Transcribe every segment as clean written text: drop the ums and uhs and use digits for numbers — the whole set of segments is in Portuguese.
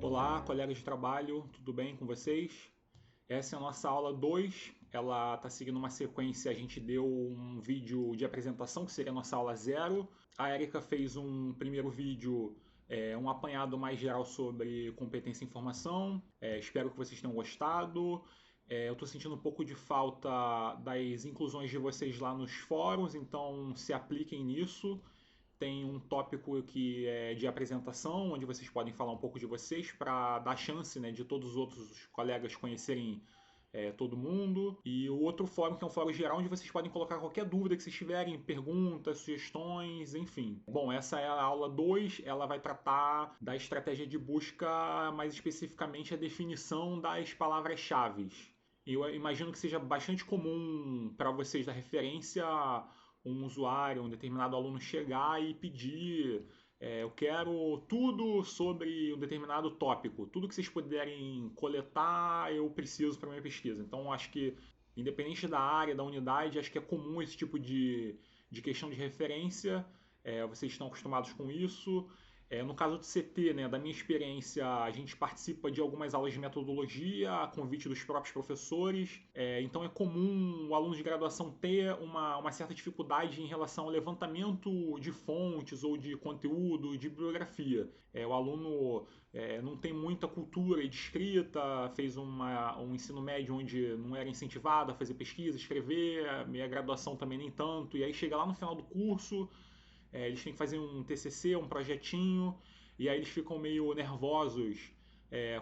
Olá, colegas de trabalho, tudo bem com vocês? Essa é a nossa aula 2, ela está seguindo uma sequência, a gente deu um vídeo de apresentação, que seria a nossa aula 0. A Erika fez um primeiro vídeo, um apanhado mais geral sobre competência em informação. Espero que vocês tenham gostado. Eu estou sentindo um pouco de falta das inclusões de vocês lá nos fóruns, então se apliquem nisso. Tem um tópico que é de apresentação, onde vocês podem falar um pouco de vocês para dar chance, né, de todos os outros colegas conhecerem todo mundo. E o outro fórum, que é um fórum geral, onde vocês podem colocar qualquer dúvida que vocês tiverem, perguntas, sugestões, enfim. Bom, essa é a aula 2, ela vai tratar da estratégia de busca, mais especificamente a definição das palavras-chave. Eu imagino que seja bastante comum para vocês da referência um usuário, um determinado aluno chegar e pedir eu quero tudo sobre um determinado tópico. Tudo que vocês puderem coletar, eu preciso para minha pesquisa. Então, acho que, independente da área, da unidade, acho que é comum esse tipo de questão de referência. Vocês estão acostumados com isso. No caso do CT, né, da minha experiência, a gente participa de algumas aulas de metodologia a convite dos próprios professores. Então é comum o aluno de graduação ter uma certa dificuldade em relação ao levantamento de fontes ou de conteúdo, de bibliografia. O aluno não tem muita cultura de escrita, fez um ensino médio onde não era incentivado a fazer pesquisa, escrever, a minha graduação também nem tanto, e aí chega lá no final do curso. Eles têm que fazer um TCC, um projetinho, e aí eles ficam meio nervosos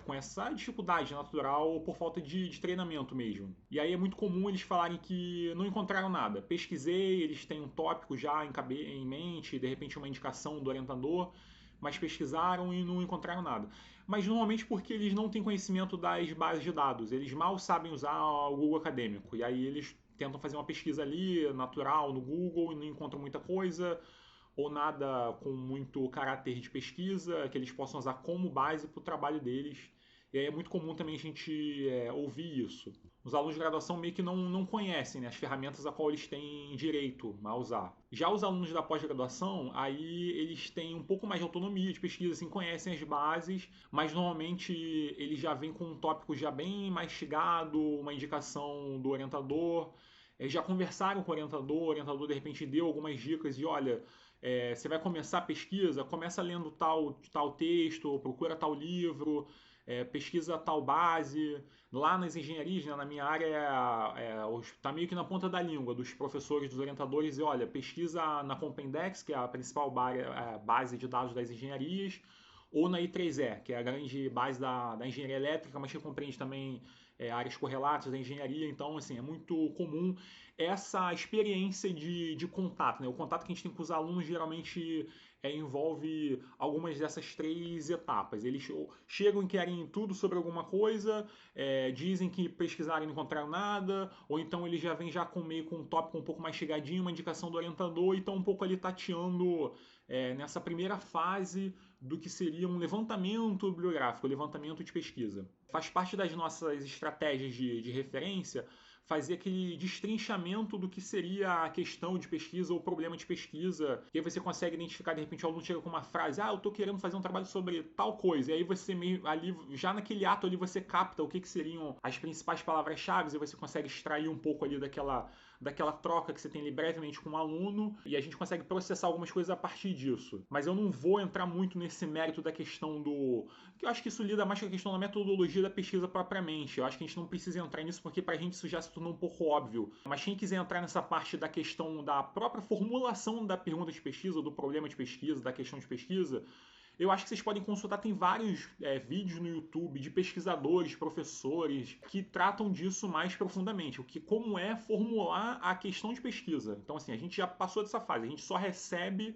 com essa dificuldade natural por falta de treinamento mesmo. E aí é muito comum eles falarem que não encontraram nada. Pesquisei, eles têm um tópico já em mente, de repente uma indicação do orientador, mas pesquisaram e não encontraram nada. Mas normalmente porque eles não têm conhecimento das bases de dados, eles mal sabem usar o Google Acadêmico, e aí eles tentam fazer uma pesquisa ali, natural, no Google, e não encontram muita coisa, ou nada com muito caráter de pesquisa, que eles possam usar como base para o trabalho deles. E aí é muito comum também a gente ouvir isso. Os alunos de graduação meio que não conhecem, né, as ferramentas a qual eles têm direito a usar. Já os alunos da pós-graduação, aí eles têm um pouco mais de autonomia de pesquisa, assim, conhecem as bases, mas normalmente eles já vêm com um tópico já bem mastigado, uma indicação do orientador. Já conversaram com o orientador de repente deu algumas dicas e olha, você vai começar a pesquisa, começa lendo tal texto, procura tal livro, pesquisa tal base. Lá nas engenharias, né, na minha área, está meio que na ponta da língua dos professores, dos orientadores, e olha, pesquisa na Compendex, que é a principal base de dados das engenharias, ou na I3E, que é a grande base da engenharia elétrica, mas que compreende também áreas correlatas da engenharia. Então, assim, é muito comum essa experiência de contato, né? O contato que a gente tem com os alunos geralmente envolve algumas dessas 3 etapas. Eles chegam e querem tudo sobre alguma coisa, dizem que pesquisaram e não encontraram nada, ou então eles já vêm já com um tópico um pouco mais chegadinho, uma indicação do orientador, e estão um pouco ali tateando nessa primeira fase do que seria um levantamento bibliográfico, levantamento de pesquisa. Faz parte das nossas estratégias de referência fazer aquele destrinchamento do que seria a questão de pesquisa ou o problema de pesquisa. E aí você consegue identificar, de repente, o aluno chega com uma frase, eu estou querendo fazer um trabalho sobre tal coisa. E aí você meio ali, já naquele ato ali, você capta o que seriam as principais palavras-chave e você consegue extrair um pouco ali daquela troca que você tem ali brevemente com o aluno, e a gente consegue processar algumas coisas a partir disso. Mas eu não vou entrar muito nesse mérito da questão que eu acho que isso lida mais com a questão da metodologia da pesquisa propriamente. Eu acho que a gente não precisa entrar nisso porque pra gente isso já se tornou um pouco óbvio. Mas quem quiser entrar nessa parte da questão da própria formulação da pergunta de pesquisa, do problema de pesquisa, da questão de pesquisa, eu acho que vocês podem consultar, tem vários vídeos no YouTube de pesquisadores, professores, que tratam disso mais profundamente, como é formular a questão de pesquisa. Então, assim, a gente já passou dessa fase, a gente só recebe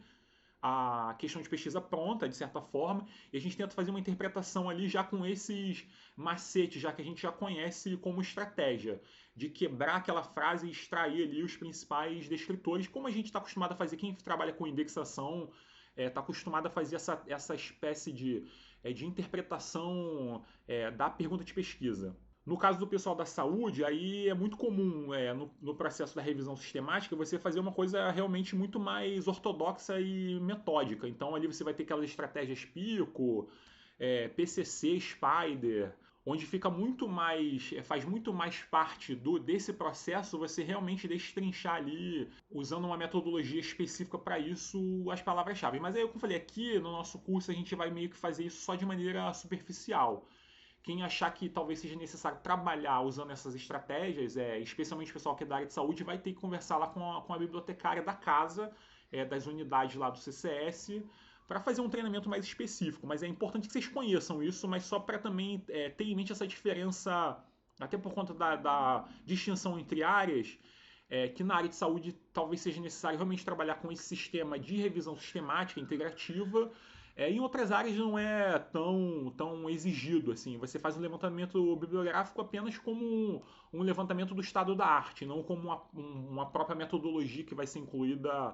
a questão de pesquisa pronta, de certa forma, e a gente tenta fazer uma interpretação ali já com esses macetes, já que a gente já conhece como estratégia, de quebrar aquela frase e extrair ali os principais descritores, como a gente está acostumado a fazer, quem trabalha com indexação está acostumado a fazer essa espécie de interpretação da pergunta de pesquisa. No caso do pessoal da saúde, aí é muito comum, no processo da revisão sistemática, você fazer uma coisa realmente muito mais ortodoxa e metódica. Então ali você vai ter aquelas estratégias Pico, PCC, Spider, onde fica muito mais, faz muito mais parte desse processo você realmente destrinchar ali, usando uma metodologia específica para isso, as palavras-chave. Mas aí, como eu falei, aqui no nosso curso a gente vai meio que fazer isso só de maneira superficial. Quem achar que talvez seja necessário trabalhar usando essas estratégias, especialmente o pessoal que é da área de saúde, vai ter que conversar lá com a bibliotecária da casa, das unidades lá do CCS, para fazer um treinamento mais específico. Mas é importante que vocês conheçam isso, mas só para também ter em mente essa diferença, até por conta da distinção entre áreas, que na área de saúde talvez seja necessário realmente trabalhar com esse sistema de revisão sistemática, integrativa. Em outras áreas não é tão exigido assim. Você faz um levantamento bibliográfico apenas como um levantamento do estado da arte, não como uma própria metodologia que vai ser incluída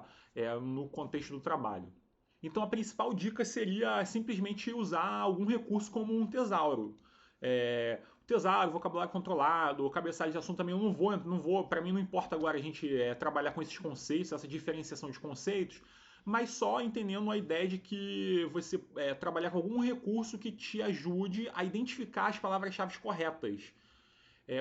no contexto do trabalho. Então a principal dica seria simplesmente usar algum recurso como um tesauro. Tesauro, vocabulário controlado, cabeçalho de assunto também eu não vou, para mim não importa agora a gente trabalhar com esses conceitos, essa diferenciação de conceitos, mas só entendendo a ideia de que você trabalhar com algum recurso que te ajude a identificar as palavras-chave corretas.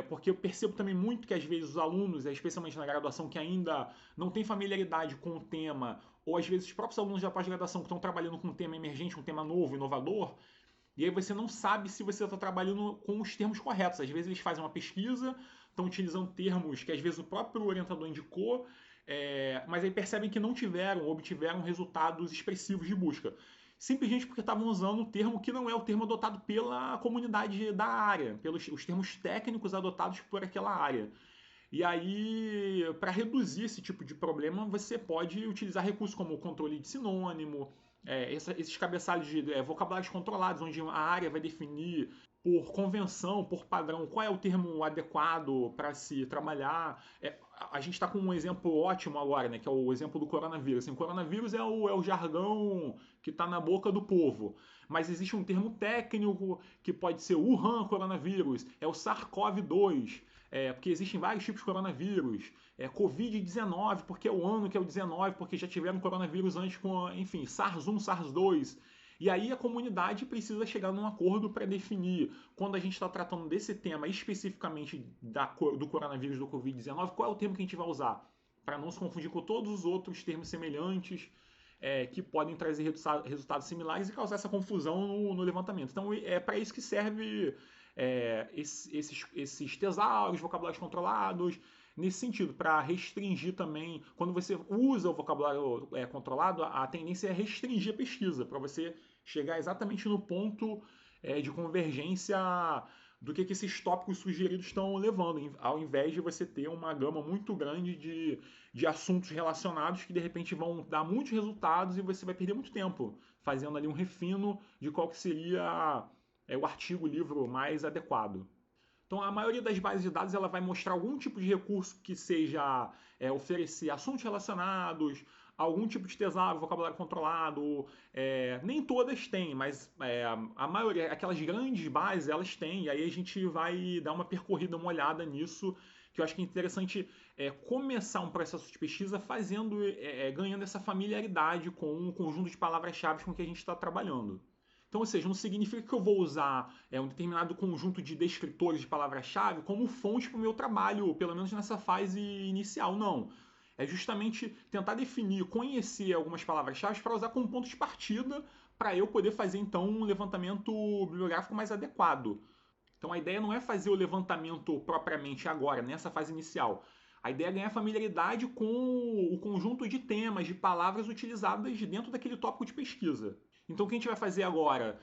Porque eu percebo também muito que às vezes os alunos, especialmente na graduação, que ainda não têm familiaridade com o tema, ou às vezes os próprios alunos da pós-graduação que estão trabalhando com um tema emergente, um tema novo, inovador, e aí você não sabe se você está trabalhando com os termos corretos. Às vezes eles fazem uma pesquisa, estão utilizando termos que às vezes o próprio orientador indicou, mas aí percebem que não obtiveram resultados expressivos de busca. Simplesmente porque estavam usando um termo que não é o termo adotado pela comunidade da área, pelos os termos técnicos adotados por aquela área. E aí, para reduzir esse tipo de problema, você pode utilizar recursos como o controle de sinônimo, esses cabeçalhos de vocabulários controlados, onde a área vai definir por convenção, por padrão, qual é o termo adequado para se trabalhar. A gente está com um exemplo ótimo agora, né, que é o exemplo do coronavírus. Assim, o coronavírus é o jargão que está na boca do povo. Mas existe um termo técnico que pode ser o Wuhan coronavírus, é o SARS-CoV-2, porque existem vários tipos de coronavírus. Covid-19, porque é o ano que é o 19, porque já tiveram coronavírus antes com, enfim, SARS-1, SARS-2. E aí a comunidade precisa chegar num acordo para definir, quando a gente está tratando desse tema especificamente do coronavírus, do Covid-19, qual é o termo que a gente vai usar, para não se confundir com todos os outros termos semelhantes que podem trazer resultados similares e causar essa confusão no levantamento. Então é para isso que serve esses tesauros, vocabulários controlados, nesse sentido, para restringir também, quando você usa o vocabulário controlado, a tendência é restringir a pesquisa, para você chegar exatamente no ponto de convergência do que esses tópicos sugeridos estão levando, ao invés de você ter uma gama muito grande de assuntos relacionados que de repente vão dar muitos resultados e você vai perder muito tempo fazendo ali um refino de qual que seria o artigo, o livro mais adequado. Então, a maioria das bases de dados ela vai mostrar algum tipo de recurso que seja oferecer assuntos relacionados, algum tipo de tesauro, vocabulário controlado. Nem todas têm, mas a maioria, aquelas grandes bases, elas têm. E aí a gente vai dar uma percorrida, uma olhada nisso, que eu acho que é interessante começar um processo de pesquisa ganhando essa familiaridade com um conjunto de palavras-chave com que a gente está trabalhando. Então, ou seja, não significa que eu vou usar um determinado conjunto de descritores de palavra-chave como fonte para o meu trabalho, pelo menos nessa fase inicial, não. É justamente tentar definir, conhecer algumas palavras-chave para usar como ponto de partida para eu poder fazer, então, um levantamento bibliográfico mais adequado. Então, a ideia não é fazer o levantamento propriamente agora, nessa fase inicial. A ideia é ganhar familiaridade com o conjunto de temas, de palavras utilizadas dentro daquele tópico de pesquisa. Então o que a gente vai fazer agora,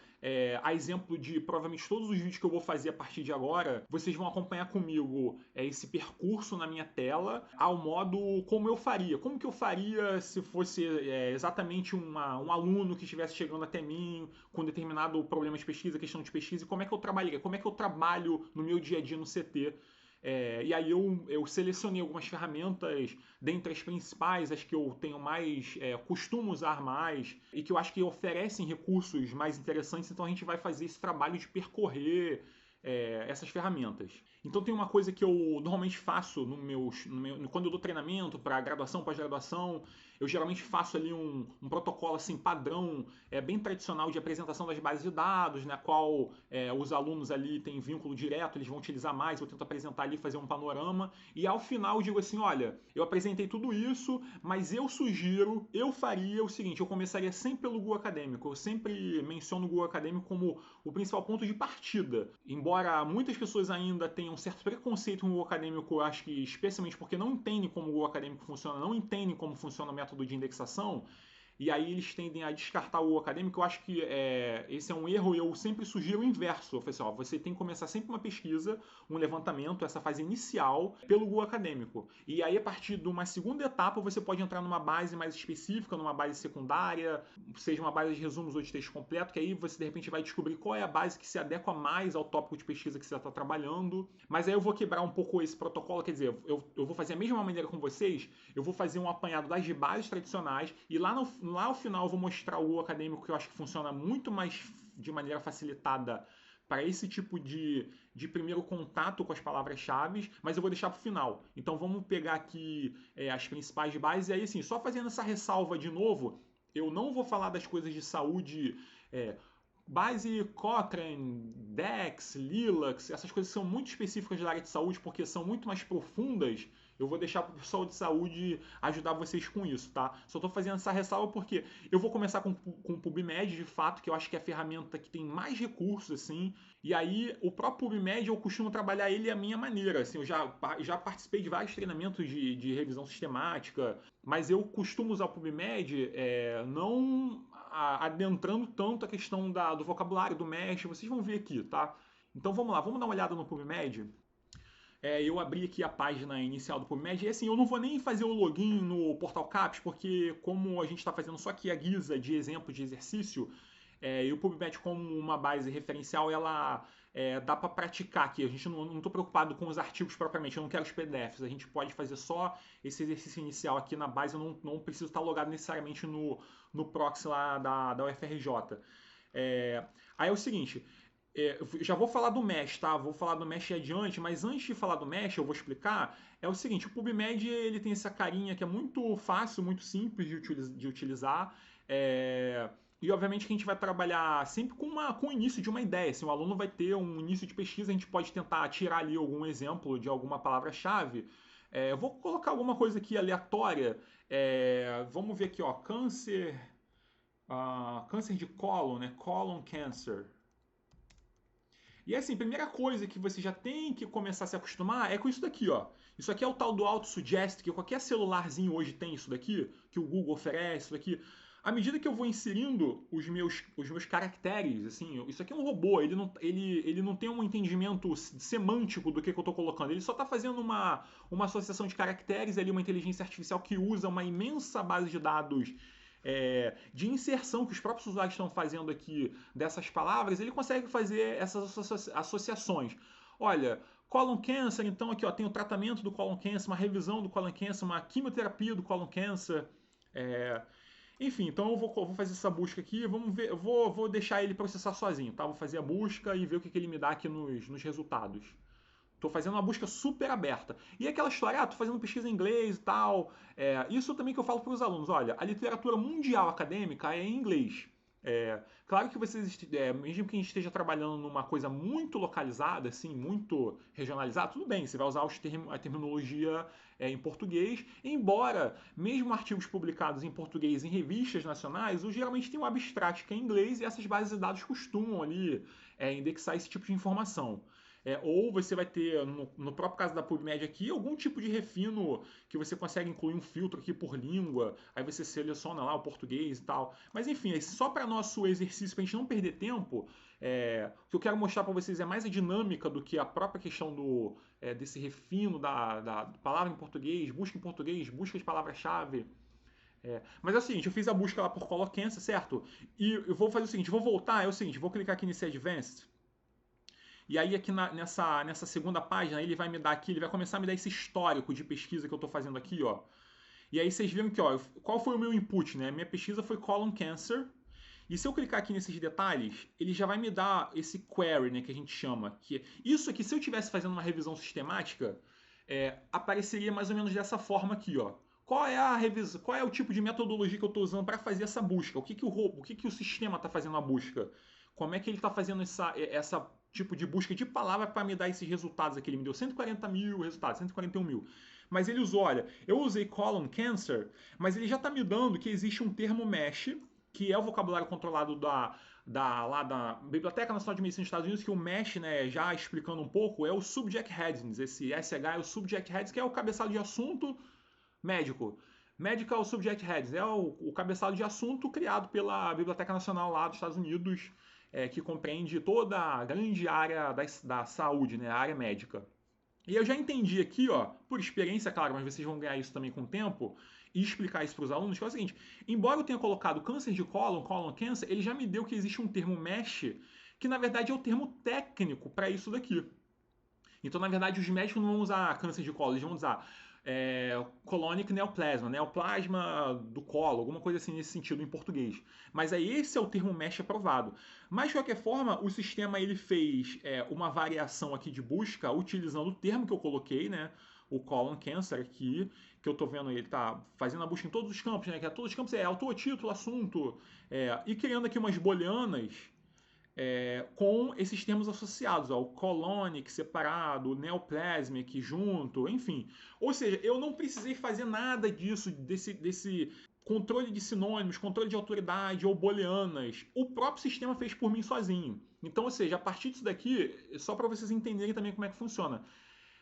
a exemplo de provavelmente todos os vídeos que eu vou fazer a partir de agora, vocês vão acompanhar comigo esse percurso na minha tela, ao modo como eu faria. Como que eu faria se fosse exatamente um aluno que estivesse chegando até mim com determinado problema de pesquisa, questão de pesquisa, e como é que eu trabalharia, como é que eu trabalho no meu dia a dia no CT. E aí eu selecionei algumas ferramentas, dentre as principais, as que eu tenho mais, costumo usar mais, e que eu acho que oferecem recursos mais interessantes, então a gente vai fazer esse trabalho de percorrer essas ferramentas. Então tem uma coisa que eu normalmente faço quando eu dou treinamento para graduação, pós-graduação, eu geralmente faço ali um protocolo assim padrão, bem tradicional de apresentação das bases de dados, na qual os alunos ali têm vínculo direto, eles vão utilizar mais, eu tento apresentar ali, fazer um panorama, e ao final eu digo assim, olha, eu apresentei tudo isso, mas eu faria o seguinte, eu começaria sempre pelo Google Acadêmico, eu sempre menciono o Google Acadêmico como o principal ponto de partida, embora muitas pessoas ainda tenham um certo preconceito com o Google Acadêmico, acho que especialmente porque não entendem como o Google Acadêmico funciona, não entendem como funciona o método de indexação, e aí eles tendem a descartar o Google Acadêmico. Eu acho que esse é um erro e eu sempre sugiro o inverso. Eu falei assim, ó, você tem que começar sempre uma pesquisa, um levantamento, essa fase inicial, pelo Google Acadêmico. E aí, a partir de uma segunda etapa, você pode entrar numa base mais específica, numa base secundária, seja uma base de resumos ou de texto completo, que aí você, de repente, vai descobrir qual é a base que se adequa mais ao tópico de pesquisa que você está trabalhando. Mas aí eu vou quebrar um pouco esse protocolo, quer dizer, eu vou fazer a mesma maneira com vocês, eu vou fazer um apanhado das bases tradicionais, e lá ao final eu vou mostrar o Google Acadêmico, que eu acho que funciona muito mais de maneira facilitada para esse tipo de primeiro contato com as palavras-chave, mas eu vou deixar para o final. Então vamos pegar aqui as principais bases, e aí assim, só fazendo essa ressalva de novo, eu não vou falar das coisas de saúde, base Cochrane, Dex, Lilacs, essas coisas são muito específicas da área de saúde porque são muito mais profundas. Eu vou deixar para o pessoal de saúde ajudar vocês com isso, tá? Só estou fazendo essa ressalva porque eu vou começar com o PubMed, de fato, que eu acho que é a ferramenta que tem mais recursos, assim. E aí, o próprio PubMed, eu costumo trabalhar ele à minha maneira. Assim, eu já participei de vários treinamentos de revisão sistemática, mas eu costumo usar o PubMed não adentrando tanto a questão do vocabulário, do mesh. Vocês vão ver aqui, tá? Então vamos lá, vamos dar uma olhada no PubMed. Eu abri aqui a página inicial do PubMed e assim, eu não vou nem fazer o login no Portal Caps, porque como a gente está fazendo só aqui a guisa de exemplo de exercício, e o PubMed como uma base referencial, ela dá para praticar aqui. A gente não estou preocupado com os artigos propriamente, eu não quero os PDFs. A gente pode fazer só esse exercício inicial aqui na base, eu não preciso estar logado necessariamente no proxy lá da UFRJ. Aí é o seguinte, já vou falar do Mesh, tá? Vou falar do Mesh adiante, mas antes de falar do Mesh, eu vou explicar. É o seguinte, o PubMed ele tem essa carinha que é muito fácil, muito simples de utilizar. E obviamente que a gente vai trabalhar sempre com o início de uma ideia. Se o aluno vai ter um início de pesquisa, a gente pode tentar tirar ali algum exemplo de alguma palavra-chave. Eu vou colocar alguma coisa aqui aleatória. Vamos ver aqui, ó, câncer de cólon, né? Colon cancer. E assim, a primeira coisa que você já tem que começar a se acostumar é com isso daqui, ó. Isso aqui é o tal do Auto-Suggest, que qualquer celularzinho hoje tem isso daqui, que o Google oferece, isso daqui. À medida que eu vou inserindo os meus caracteres, assim, isso aqui é um robô, ele não tem um entendimento semântico do que eu estou colocando, ele só está fazendo uma associação de caracteres ali, uma inteligência artificial que usa uma imensa base de dados de inserção que os próprios usuários estão fazendo aqui dessas palavras, ele consegue fazer essas associações. Olha, colon cancer, então aqui ó, tem o tratamento do colon cancer, uma revisão do colon cancer, uma quimioterapia do colon cancer. Enfim, então eu vou fazer essa busca aqui, vamos ver, eu vou deixar ele processar sozinho, tá? Vou fazer a busca e ver o que ele me dá aqui nos resultados. Tô fazendo uma busca super aberta. E aquela história, tô fazendo pesquisa em inglês e tal. Isso também que eu falo para os alunos. Olha, a literatura mundial acadêmica é em inglês. Claro que vocês, mesmo que a gente esteja trabalhando numa coisa muito localizada, assim, muito regionalizada, tudo bem, você vai usar a terminologia em português, embora, mesmo artigos publicados em português em revistas nacionais, geralmente tem um abstract que é em inglês e essas bases de dados costumam ali indexar esse tipo de informação. Ou você vai ter, no próprio caso da PubMed aqui, algum tipo de refino que você consegue incluir um filtro aqui por língua, aí você seleciona lá o português e tal. Mas enfim, só para nosso exercício, para a gente não perder tempo, o que eu quero mostrar para vocês é mais a dinâmica do que a própria questão desse refino da palavra em português, busca de palavra-chave. Mas é o seguinte, eu fiz a busca lá por coloquença, certo? E eu vou fazer o seguinte, vou voltar, vou clicar aqui nesse Advanced. E aí aqui nessa segunda página ele vai me dar aqui, ele vai começar a me dar esse histórico de pesquisa que eu estou fazendo aqui, ó. E aí vocês viram que, ó, qual foi o meu input, né? Minha pesquisa foi colon cancer. E se eu clicar aqui nesses detalhes, ele já vai me dar esse query, né, que a gente chama. Que isso aqui, se eu estivesse fazendo uma revisão sistemática, apareceria mais ou menos dessa forma aqui, ó. Qual é a revisão, qual é o tipo de metodologia que eu estou usando para fazer essa busca? O que o sistema está fazendo a busca? Como é que ele está fazendo essa tipo de busca de palavra para me dar esses resultados aqui? Ele me deu 140 mil resultados, 141 mil. Mas ele usou, olha, eu usei colon cancer, mas ele já está me dando que existe um termo mesh, que é o vocabulário controlado lá da Biblioteca Nacional de Medicina dos Estados Unidos, que o mesh, né, já explicando um pouco, é o subject headings. Esse SH é o subject headings, que é o cabeçalho de assunto médico. Medical Subject Headings é o cabeçalho de assunto criado pela Biblioteca Nacional lá dos Estados Unidos, que compreende toda a grande área da saúde, né, a área médica. E eu já entendi aqui, ó, por experiência, claro, mas vocês vão ganhar isso também com o tempo, e explicar isso para os alunos, que é o seguinte, embora eu tenha colocado câncer de cólon, colon cancer, ele já me deu que existe um termo mesh, que na verdade é o termo técnico para isso daqui. Então, na verdade, os médicos não vão usar câncer de colo, eles vão usar colonic neoplasma, neoplasma do colo, alguma coisa assim nesse sentido em português. Mas aí esse é o termo mesh aprovado. Mas de qualquer forma, o sistema ele fez uma variação aqui de busca utilizando o termo que eu coloquei, né? O colon cancer aqui, que eu estou vendo ele tá fazendo a busca em todos os campos, né? Que todos os campos é autor, título, assunto, e criando aqui umas booleanas com esses termos associados, ó, o colonic separado, o neoplasmic junto, enfim. Ou seja, eu não precisei fazer nada disso, desse controle de sinônimos, controle de autoridade ou booleanas. O próprio sistema fez por mim sozinho. Então, ou seja, a partir disso daqui, só para vocês entenderem também como é que funciona.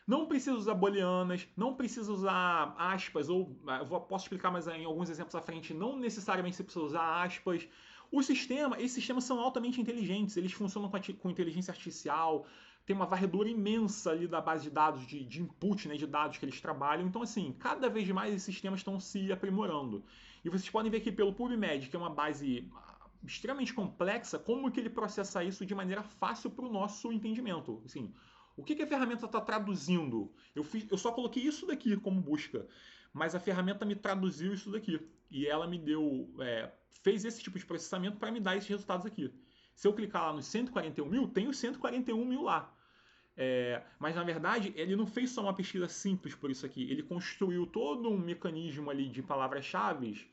Não precisa usar booleanas, não precisa usar aspas, ou posso explicar mais em alguns exemplos à frente, não necessariamente você precisa usar aspas. Esses sistemas são altamente inteligentes, eles funcionam com inteligência artificial, tem uma varredura imensa ali da base de dados, de input, né, de dados que eles trabalham. Então, assim, cada vez mais esses sistemas estão se aprimorando. E vocês podem ver aqui pelo PubMed, que é uma base extremamente complexa, como que ele processa isso de maneira fácil para o nosso entendimento. Assim, o que a ferramenta está traduzindo? Eu só coloquei isso daqui como busca, mas a ferramenta me traduziu isso daqui. E ela me deu, fez esse tipo de processamento para me dar esses resultados aqui. Se eu clicar lá nos 141 mil, tem os 141 mil lá. Mas na verdade, ele não fez só uma pesquisa simples por isso aqui. Ele construiu todo um mecanismo ali de palavras-chave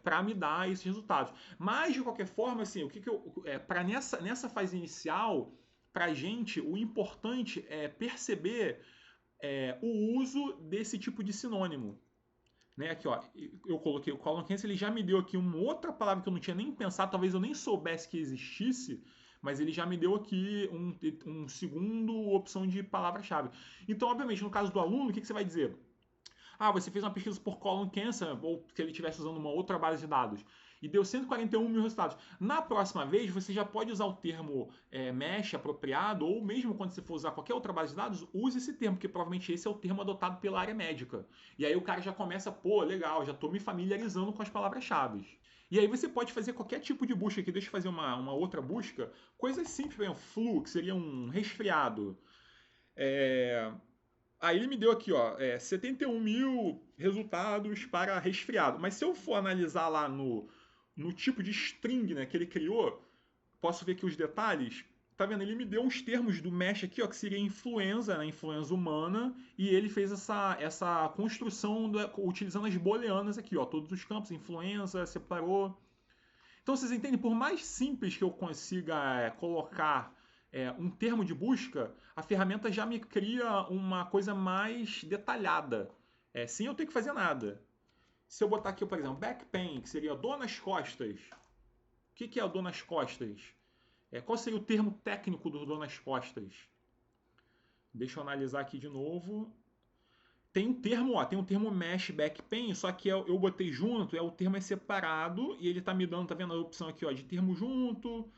para me dar esses resultados. Mas de qualquer forma, assim, para nessa fase inicial, para a gente, o importante é perceber o uso desse tipo de sinônimo. Né? Aqui, ó, eu coloquei o colon cancer, ele já me deu aqui uma outra palavra que eu não tinha nem pensado, talvez eu nem soubesse que existisse, mas ele já me deu aqui um segundo opção de palavra-chave. Então, obviamente, no caso do aluno, o que você vai dizer? Ah, você fez uma pesquisa por colon cancer, ou se ele estivesse usando uma outra base de dados, e deu 141 mil resultados. Na próxima vez, você já pode usar o termo mesh apropriado, ou mesmo quando você for usar qualquer outra base de dados, use esse termo, porque provavelmente esse é o termo adotado pela área médica. E aí o cara já começa, pô, legal, já estou me familiarizando com as palavras-chave. E aí você pode fazer qualquer tipo de busca aqui. Deixa eu fazer uma outra busca. Coisas simples, por exemplo, flu, que seria um resfriado. Aí ele me deu aqui, ó, 71 mil resultados para resfriado. Mas se eu for analisar lá no tipo de string, né, que ele criou, posso ver aqui os detalhes. Tá vendo? Ele me deu uns termos do mesh aqui, ó, que seria influenza, né, influenza humana, e ele fez essa construção utilizando as booleanas aqui, ó, todos os campos, influenza, separou. Então vocês entendem, por mais simples que eu consiga colocar um termo de busca, a ferramenta já me cria uma coisa mais detalhada, sem eu ter que fazer nada. Se eu botar aqui, por exemplo, back pain, que seria dor nas costas. O que é a dor nas costas? Qual seria o termo técnico do dor nas costas? Deixa eu analisar aqui de novo. Tem um termo mesh back pain, só que eu botei junto, o termo é separado e ele tá me dando, tá vendo a opção aqui, ó, de termo junto.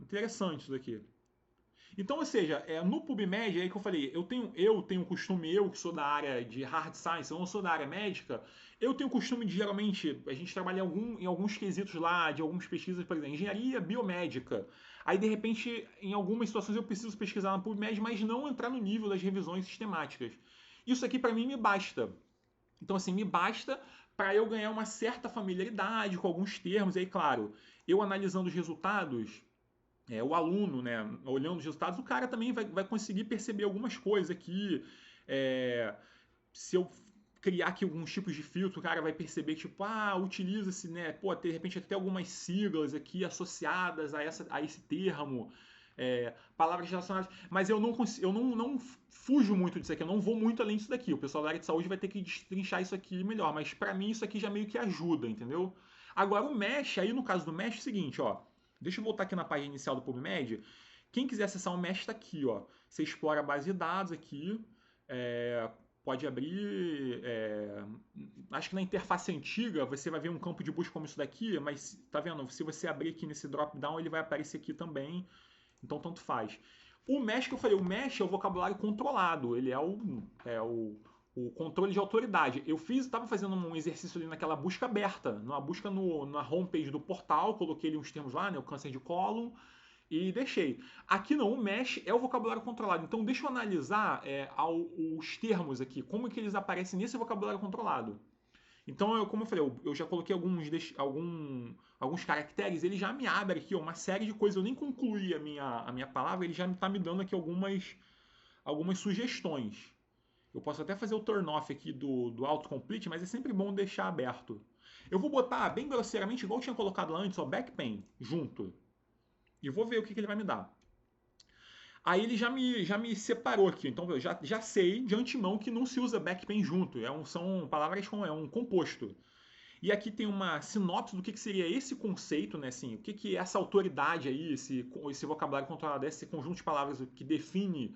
Interessante isso daqui. Então, ou seja, no PubMed, é aí que eu falei, eu tenho costume, eu que sou da área de hard science, eu não sou da área médica, eu tenho costume de, geralmente, a gente trabalha em alguns quesitos lá, de algumas pesquisas, por exemplo, engenharia biomédica. Aí, de repente, em algumas situações eu preciso pesquisar na PubMed, mas não entrar no nível das revisões sistemáticas. Isso aqui, para mim, me basta. Então, assim, me basta para eu ganhar uma certa familiaridade com alguns termos. E aí, claro, eu analisando os resultados, o aluno, né, olhando os resultados, o cara também vai conseguir perceber algumas coisas aqui. Se eu criar aqui alguns tipos de filtro, o cara vai perceber que, tipo, utiliza-se, né, pô, de repente até algumas siglas aqui associadas a esse termo, palavras relacionadas, mas eu não fujo muito disso aqui, eu não vou muito além disso daqui. O pessoal da área de saúde vai ter que destrinchar isso aqui melhor, mas para mim isso aqui já meio que ajuda, entendeu? Agora o Mesh, aí no caso do Mesh é o seguinte, ó, deixa eu voltar aqui na página inicial do PubMed. Quem quiser acessar o Mesh está aqui, ó. Você explora a base de dados aqui, pode abrir. Acho que na interface antiga você vai ver um campo de busca como isso daqui, mas tá vendo? Se você abrir aqui nesse drop-down, ele vai aparecer aqui também. Então tanto faz. O Mesh que eu falei, o Mesh é o vocabulário controlado, ele é o controle de autoridade. Eu estava fazendo um exercício ali naquela busca aberta, numa busca na homepage do portal, coloquei ali uns termos lá, né, o câncer de cólon, e deixei. Aqui não, o Mesh é o vocabulário controlado. Então deixa eu analisar os termos aqui, como que eles aparecem nesse vocabulário controlado. Então, como eu falei, eu já coloquei alguns caracteres, ele já me abre aqui uma série de coisas. Eu nem concluí a minha palavra, ele já está me dando aqui algumas sugestões. Eu posso até fazer o turn off aqui do autocomplete, mas é sempre bom deixar aberto. Eu vou botar bem grosseiramente, igual eu tinha colocado lá antes, ó, back pain, junto. E vou ver o que ele vai me dar. Aí ele já me separou aqui. Então eu já sei de antemão que não se usa back pain junto. São palavras com um composto. E aqui tem uma sinopse do que seria esse conceito, né? Assim, o que é essa autoridade aí, esse vocabulário controlado, esse conjunto de palavras que define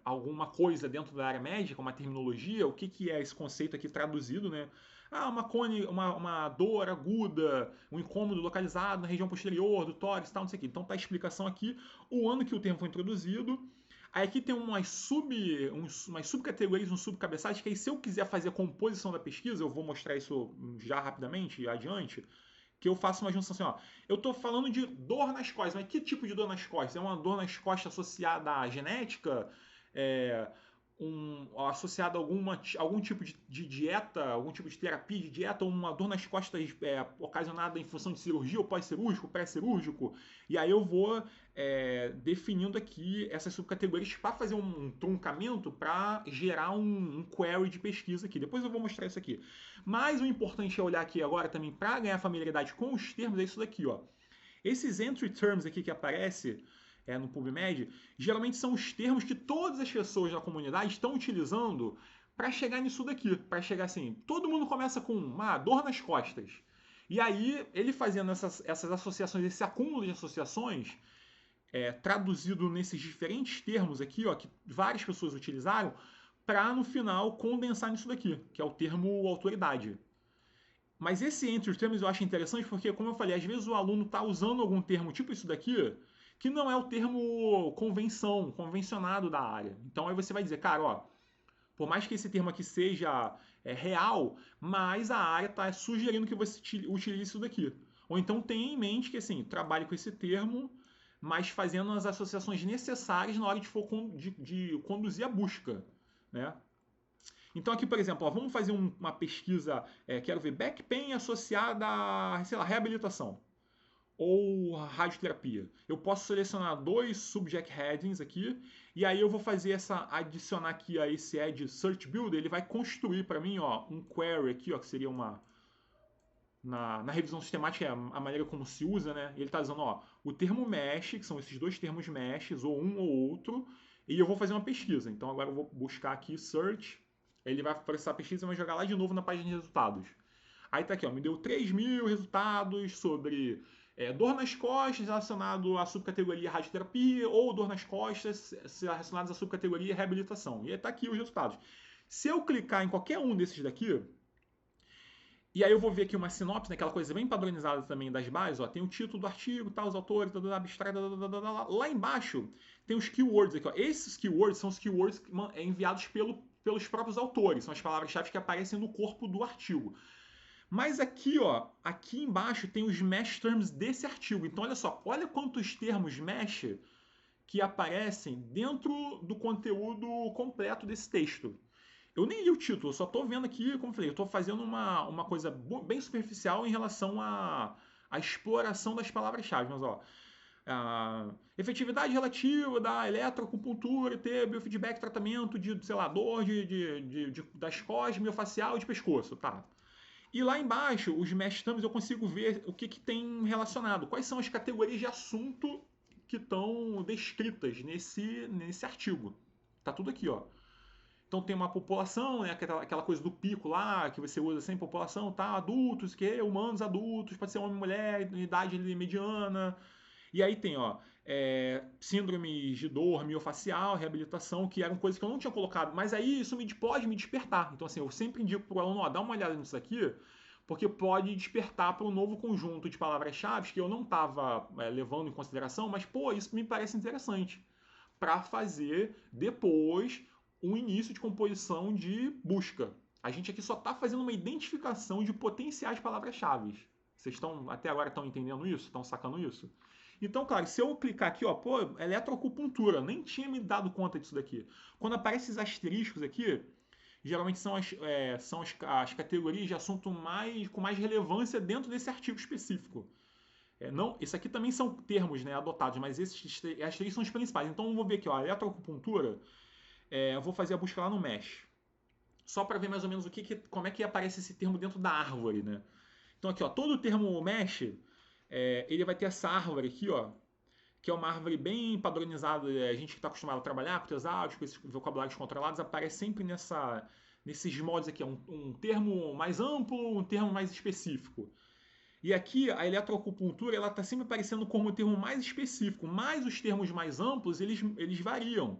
alguma coisa dentro da área médica, uma terminologia, o que é esse conceito aqui traduzido, né? Uma dor aguda, um incômodo localizado na região posterior do tórax, tal, não sei o quê. Então tá a explicação aqui, o ano que o termo foi introduzido. Aí aqui tem umas subcategorias, uns subcabeçalhos, que aí se eu quiser fazer a composição da pesquisa, eu vou mostrar isso já rapidamente, adiante, que eu faço uma junção assim, ó. Eu estou falando de dor nas costas, mas que tipo de dor nas costas? É uma dor nas costas associada à genética? Associada a algum tipo de dieta, algum tipo de terapia de dieta, ou uma dor nas costas ocasionada em função de cirurgia ou pós-cirúrgico, pré-cirúrgico? E aí eu vou definindo aqui essas subcategorias para fazer um truncamento para gerar um query de pesquisa aqui. Depois eu vou mostrar isso aqui. Mas o importante é olhar aqui agora também para ganhar familiaridade com os termos, é isso daqui, ó. Esses entry terms aqui que aparece no PubMed, geralmente são os termos que todas as pessoas da comunidade estão utilizando para chegar nisso daqui. Para chegar assim, todo mundo começa com uma dor nas costas. E aí, ele fazendo essas associações, esse acúmulo de associações, traduzido nesses diferentes termos aqui, ó, que várias pessoas utilizaram, para no final condensar nisso daqui, que é o termo autoridade. Mas esse entre os termos eu acho interessante porque, como eu falei, às vezes o aluno está usando algum termo tipo isso daqui, que não é o termo convencionado da área. Então aí você vai dizer, cara, ó, por mais que esse termo aqui seja real, mas a área está sugerindo que você utilize isso daqui. Ou então tenha em mente que, assim, trabalhe com esse termo, mas fazendo as associações necessárias na hora de conduzir a busca, né? Então aqui, por exemplo, ó, vamos fazer uma pesquisa, quero ver back pain associada a, sei lá, reabilitação ou radioterapia. Eu posso selecionar dois subject headings aqui e aí eu vou fazer adicionar aqui a esse Edge Search Builder, ele vai construir para mim, ó, um query aqui, ó, que seria na revisão sistemática a maneira como se usa, né? Ele está usando, ó, o termo mesh, que são esses dois termos meshes, ou um ou outro, e eu vou fazer uma pesquisa. Então agora eu vou buscar aqui search, ele vai processar a pesquisa e vai jogar lá de novo na página de resultados. Aí tá aqui, ó, me deu 3.000 resultados sobre dor nas costas relacionado à subcategoria radioterapia ou dor nas costas relacionados à subcategoria reabilitação. E aí tá aqui os resultados. Se eu clicar em qualquer um desses daqui, e aí eu vou ver aqui uma sinopse, né, aquela coisa bem padronizada também das bases, ó, tem o título do artigo, tá, os autores, abstrato, lá embaixo tem os keywords aqui, ó. Esses keywords são os keywords enviados pelos próprios autores, são as palavras-chave que aparecem no corpo do artigo. Mas aqui, ó, aqui embaixo tem os mesh terms desse artigo. Então, olha só, olha quantos termos mesh que aparecem dentro do conteúdo completo desse texto. Eu nem li o título, eu só tô vendo aqui, como eu falei, eu tô fazendo uma coisa bem superficial em relação à exploração das palavras-chave. Mas, ó, a efetividade relativa da eletroacupuntura, ter biofeedback, tratamento de, sei lá, dor das costas, miofacial e de pescoço, tá? E lá embaixo, os mesh thumbs, eu consigo ver o que tem relacionado. Quais são as categorias de assunto que estão descritas nesse artigo. Tá tudo aqui, ó. Então tem uma população, né, aquela coisa do pico lá, que você usa sempre, população, tá, adultos, que humanos adultos, pode ser homem e mulher, idade mediana. E aí tem, ó, síndromes de dor miofacial, reabilitação, que eram coisas que eu não tinha colocado, mas aí isso pode me despertar. Então assim, eu sempre indico pro aluno, ó, dá uma olhada nisso aqui, porque pode despertar para um novo conjunto de palavras-chave que eu não estava levando em consideração, mas pô, isso me parece interessante para fazer depois um início de composição de busca. A gente aqui só está fazendo uma identificação de potenciais palavras-chave. Vocês estão até agora estão entendendo isso? Estão sacando isso? Então, claro, se eu clicar aqui, ó, pô, eletroacupuntura, nem tinha me dado conta disso daqui. Quando aparecem esses asteriscos aqui, geralmente são as categorias de assunto com mais relevância dentro desse artigo específico. Não, isso aqui também são termos, né, adotados, mas esses asteriscos são os principais. Então eu vou ver aqui, ó, eletroacupuntura, eu vou fazer a busca lá no Mesh. Só para ver mais ou menos como é que aparece esse termo dentro da árvore, né? Então aqui, ó, todo o termo Mesh, ele vai ter essa árvore aqui, ó, que é uma árvore bem padronizada. A gente que está acostumado a trabalhar com tesauros, com esses vocabulários controlados, aparece sempre nesses modos aqui, ó, um termo mais amplo, um termo mais específico. E aqui a eletroacupuntura ela está sempre aparecendo como o termo mais específico, mas os termos mais amplos eles variam.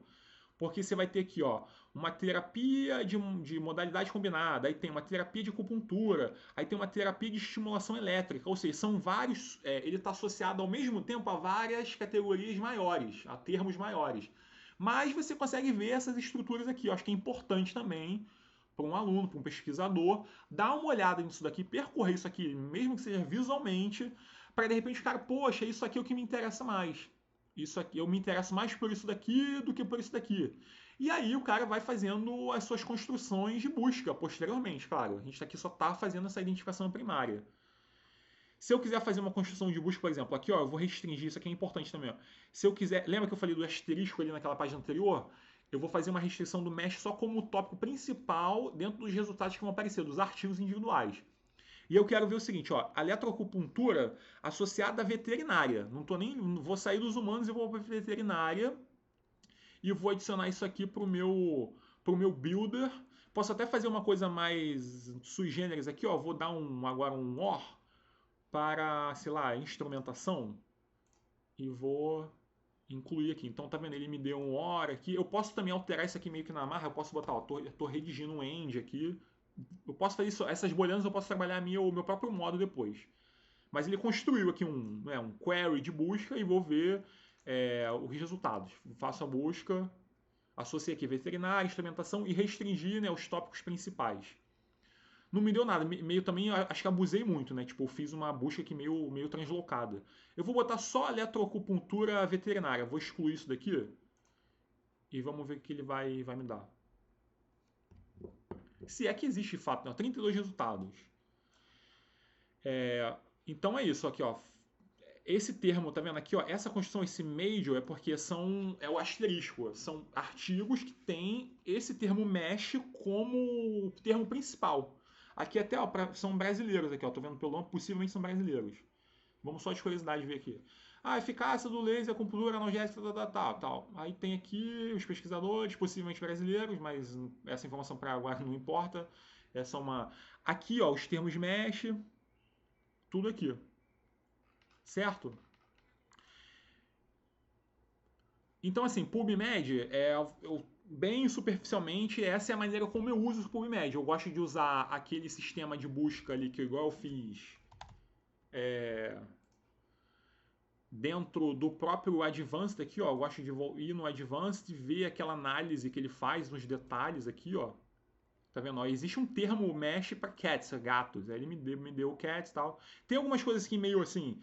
Porque você vai ter aqui, ó, uma terapia de modalidade combinada, aí tem uma terapia de acupuntura, aí tem uma terapia de estimulação elétrica, ou seja, são vários, ele está associado ao mesmo tempo a várias categorias maiores, a termos maiores. Mas você consegue ver essas estruturas aqui, eu acho que é importante também para um aluno, para um pesquisador, dar uma olhada nisso daqui, percorrer isso aqui, mesmo que seja visualmente, para de repente, cara, poxa, isso aqui é o que me interessa mais. Isso aqui, eu me interesso mais por isso daqui do que por isso daqui. E aí o cara vai fazendo as suas construções de busca posteriormente, claro. A gente aqui só está fazendo essa identificação primária. Se eu quiser fazer uma construção de busca, por exemplo, aqui ó, eu vou restringir, isso aqui é importante também. Ó. Se eu quiser, lembra que eu falei do asterisco ali naquela página anterior? Eu vou fazer uma restrição do mesh só como o tópico principal dentro dos resultados que vão aparecer, dos artigos individuais. E eu quero ver o seguinte, ó, a eletroacupuntura associada à veterinária. Não vou sair dos humanos e vou para a veterinária e vou adicionar isso aqui pro meu builder. Posso até fazer uma coisa mais sui generis aqui, ó, vou dar agora um OR para, sei lá, instrumentação e vou incluir aqui. Então, tá vendo? Ele me deu um OR aqui. Eu posso também alterar isso aqui meio que na marra. Eu posso botar, ó, tô redigindo um end aqui. Eu posso fazer isso, essas boleanas eu posso trabalhar o meu próprio modo depois. Mas ele construiu aqui um query de busca e vou ver os resultados. Faço a busca, associei aqui veterinária, instrumentação e restringir, né, os tópicos principais. Não me deu nada, meio também, acho que abusei muito, né? Tipo, eu fiz uma busca aqui meio translocada. Eu vou botar só eletroacupuntura veterinária, vou excluir isso daqui e vamos ver o que ele vai me dar. Se é que existe de fato, né? 32 resultados. Então é isso aqui, ó. Esse termo, tá vendo aqui, ó? Essa construção, esse major, é porque é o asterisco. São artigos que têm esse termo mesh como termo principal. Aqui até, ó, são brasileiros aqui, ó. Tô vendo pelo nome, possivelmente são brasileiros. Vamos só de curiosidade ver aqui. A eficácia do laser, acupuntura analgésica, tal. Aí tem aqui os pesquisadores, possivelmente brasileiros, mas essa informação para agora não importa. Essa é uma. Aqui, ó, os termos mesh, tudo aqui. Certo? Então, assim, PubMed, bem superficialmente, essa é a maneira como eu uso o PubMed. Eu gosto de usar aquele sistema de busca ali, que igual eu fiz dentro do próprio Advanced aqui, ó. Eu gosto de ir no Advanced e ver aquela análise que ele faz nos detalhes aqui, ó. Tá vendo? Ó, existe um termo mesh para cats, gatos. Aí ele me deu cats e tal. Tem algumas coisas que meio assim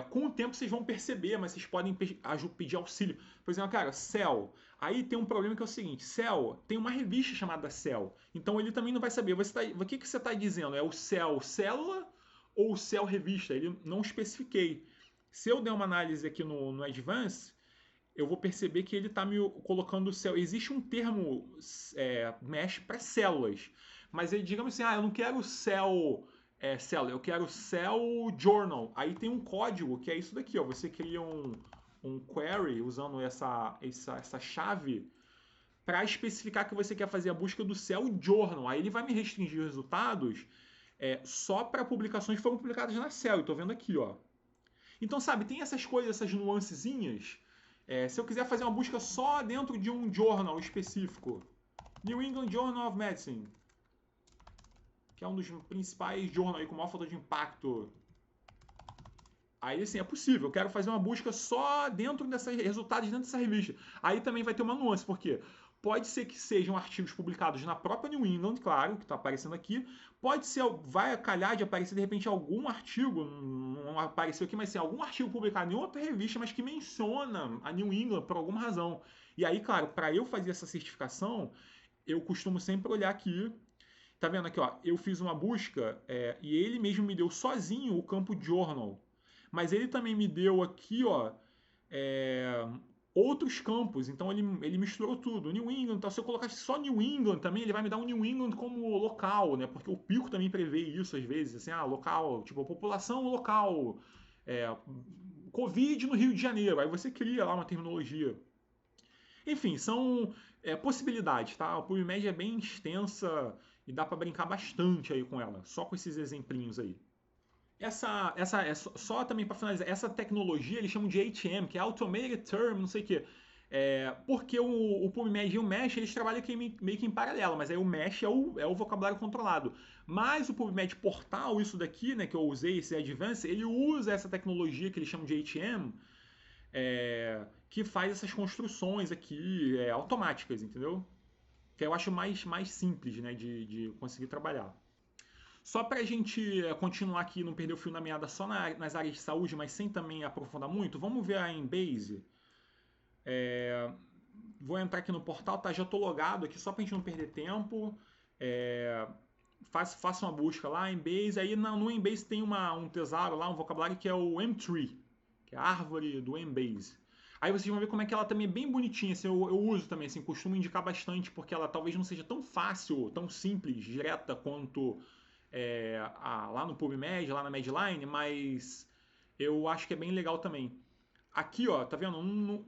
com o tempo vocês vão perceber, mas vocês podem pedir auxílio. Por exemplo, cara, Cell. Aí tem um problema que é o seguinte: Cell tem uma revista chamada Cell. Então ele também não vai saber. O que você está dizendo? É o Cell célula ou o Cell revista? Ele não especifiquei. Se eu der uma análise aqui no Advanced, eu vou perceber que ele está me colocando o céu. Existe um termo mesh para células, mas ele, digamos assim, eu não quero cell célula, eu quero cell journal. Aí tem um código que é isso daqui, ó. Você cria um query usando essa chave para especificar que você quer fazer a busca do cell journal. Aí ele vai me restringir os resultados só para publicações que foram publicadas na Cell. Eu estou vendo aqui, ó. Então, sabe, tem essas coisas, essas nuancezinhas. Se eu quiser fazer uma busca só dentro de um journal específico, New England Journal of Medicine, que é um dos principais jornais com maior fator de impacto, aí assim, é possível. Eu quero fazer uma busca só dentro desses resultados dentro dessa revista. Aí também vai ter uma nuance, porque pode ser que sejam artigos publicados na própria New England, claro, que está aparecendo aqui. Pode ser, vai calhar de aparecer de repente algum artigo, não apareceu aqui, mas sim, algum artigo publicado em outra revista, mas que menciona a New England por alguma razão. E aí, claro, para eu fazer essa certificação, eu costumo sempre olhar aqui. Tá vendo aqui, ó? Eu fiz uma busca e ele mesmo me deu sozinho o campo journal. Mas ele também me deu aqui, ó, outros campos. Então ele misturou tudo. New England, então, se eu colocasse só New England também, ele vai me dar um New England como local, né? Porque o Pico também prevê isso às vezes, assim, local, tipo, população local, Covid no Rio de Janeiro. Aí você cria lá uma terminologia. Enfim, são possibilidades, tá? A PubMed é bem extensa e dá para brincar bastante aí com ela, só com esses exemplinhos aí. Só também para finalizar, essa tecnologia eles chamam de ATM, que é Automated Term, não sei o quê. Porque o PubMed e o Mesh eles trabalham aqui meio que em paralelo, mas aí o Mesh é o vocabulário controlado. Mas o PubMed Portal, isso daqui, né, que eu usei, esse Advanced, ele usa essa tecnologia que eles chamam de ATM, que faz essas construções aqui automáticas, entendeu? Que eu acho mais simples, né, de conseguir trabalhar. Só para a gente continuar aqui, não perder o fio na meada só nas áreas de saúde, mas sem também aprofundar muito, vamos ver a Embase. Vou entrar aqui no portal, tá? Já estou logado aqui só para a gente não perder tempo. Faça uma busca lá, Embase. Aí no Embase tem um tesouro lá, um vocabulário que é o M-Tree, que é a árvore do Embase. Aí vocês vão ver como é que ela também é bem bonitinha. Assim, eu uso também, assim, costumo indicar bastante, porque ela talvez não seja tão fácil, tão simples, direta quanto lá no PubMed, lá na Medline, mas eu acho que é bem legal também. Aqui, ó, tá vendo?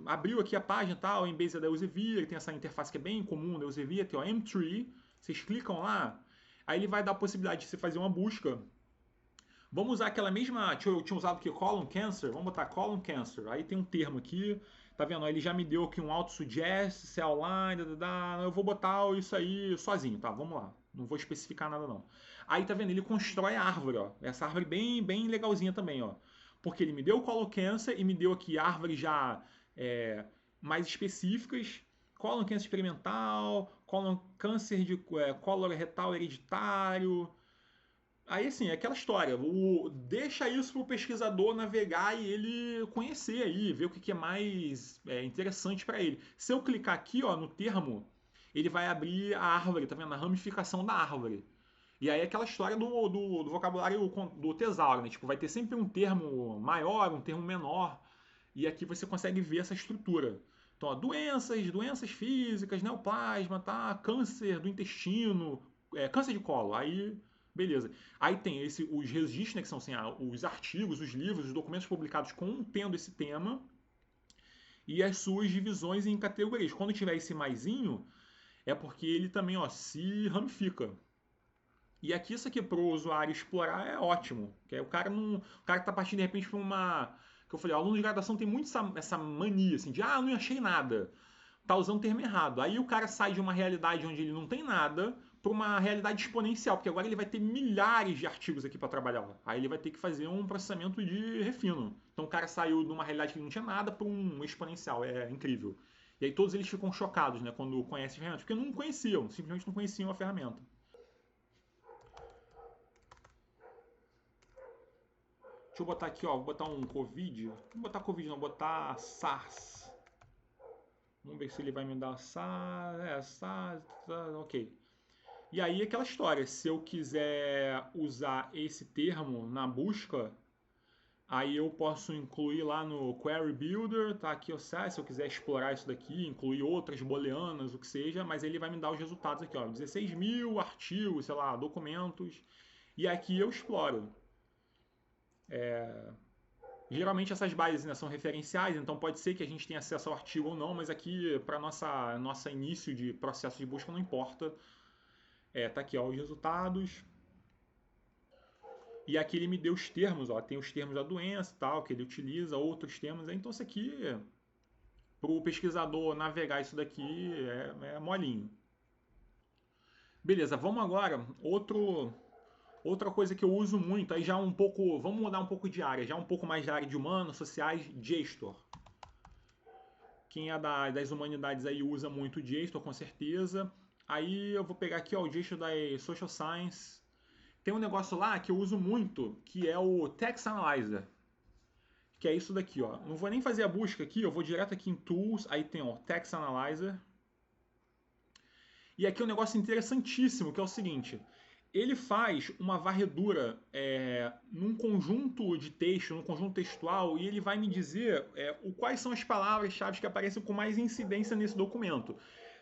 Abriu aqui a página, tá? O Embase da Elsevier, tem essa interface que é bem comum da Elsevier, tem o M-Tree, vocês clicam lá, aí ele vai dar a possibilidade de você fazer uma busca. Vamos usar aquela mesma, eu tinha usado aqui Colon Cancer, vamos botar Colon Cancer, aí tem um termo aqui, tá vendo? Ele já me deu aqui um auto-suggest, cell line, eu vou botar isso aí sozinho, tá? Vamos lá, não vou especificar nada não. Aí tá vendo? Ele constrói a árvore, ó, essa árvore bem legalzinha também, ó. Porque ele me deu o Colon Cancer e me deu aqui árvores já mais específicas, Colon Cancer experimental, Colon Câncer de coloretal hereditário. Aí, assim, é aquela história. Deixa isso para o pesquisador navegar e ele conhecer aí, ver o que é mais interessante para ele. Se eu clicar aqui, ó, no termo, ele vai abrir a árvore, tá vendo? A ramificação da árvore. E aí é aquela história do vocabulário do tesauro, né? Tipo, vai ter sempre um termo maior, um termo menor. E aqui você consegue ver essa estrutura. Então, ó, doenças físicas, neoplasma, tá? Câncer do intestino, câncer de colo. Aí beleza. Aí tem os registros, né, que são assim, os artigos, os livros, os documentos publicados contendo esse tema e as suas divisões em categorias. Quando tiver esse maisinho, é porque ele também se ramifica. E aqui isso aqui para o usuário explorar é ótimo. Que o cara que está partindo de repente para uma... Que eu falei, o aluno de graduação tem muito essa mania assim, de não achei nada. Tá usando o termo errado. Aí o cara sai de uma realidade onde ele não tem nada para uma realidade exponencial, porque agora ele vai ter milhares de artigos aqui para trabalhar. Aí ele vai ter que fazer um processamento de refino. Então o cara saiu de uma realidade que não tinha nada para um exponencial. É incrível. E aí todos eles ficam chocados, né, quando conhecem a ferramenta, porque não conheciam, simplesmente não conheciam a ferramenta. Deixa eu botar aqui, ó, vou botar um Covid. Não vou botar Covid, não, vou botar SARS. Vamos ver se ele vai me dar SARS. SARS, ok. E aí aquela história, se eu quiser usar esse termo na busca, aí eu posso incluir lá no Query Builder, tá aqui o SARS, se eu quiser explorar isso daqui, incluir outras booleanas, o que seja, mas ele vai me dar os resultados aqui, ó, 16 mil artigos, sei lá, documentos, e aqui eu exploro. Geralmente essas bases, né, são referenciais, então pode ser que a gente tenha acesso ao artigo ou não, mas aqui para nossa início de processo de busca não importa. Tá aqui, ó, os resultados. E aqui ele me deu os termos, ó, tem os termos da doença, tal, que ele utiliza, outros termos. Então isso aqui, para o pesquisador navegar isso daqui, é molinho. Beleza, vamos agora. Outra coisa que eu uso muito, aí já um pouco, vamos mudar um pouco de área, já um pouco mais da área de humanos, sociais, JSTOR. Quem é das humanidades aí usa muito o JSTOR, com certeza. Aí eu vou pegar aqui ó, o JSTOR da Social Science. Tem um negócio lá que eu uso muito, que é o Text Analyzer. Que é isso daqui, ó. Não vou nem fazer a busca aqui, eu vou direto aqui em Tools, aí tem o Text Analyzer. E aqui é um negócio interessantíssimo, que é o seguinte. Ele faz uma varredura num conjunto de texto, num conjunto textual, e ele vai me dizer quais são as palavras-chave que aparecem com mais incidência nesse documento.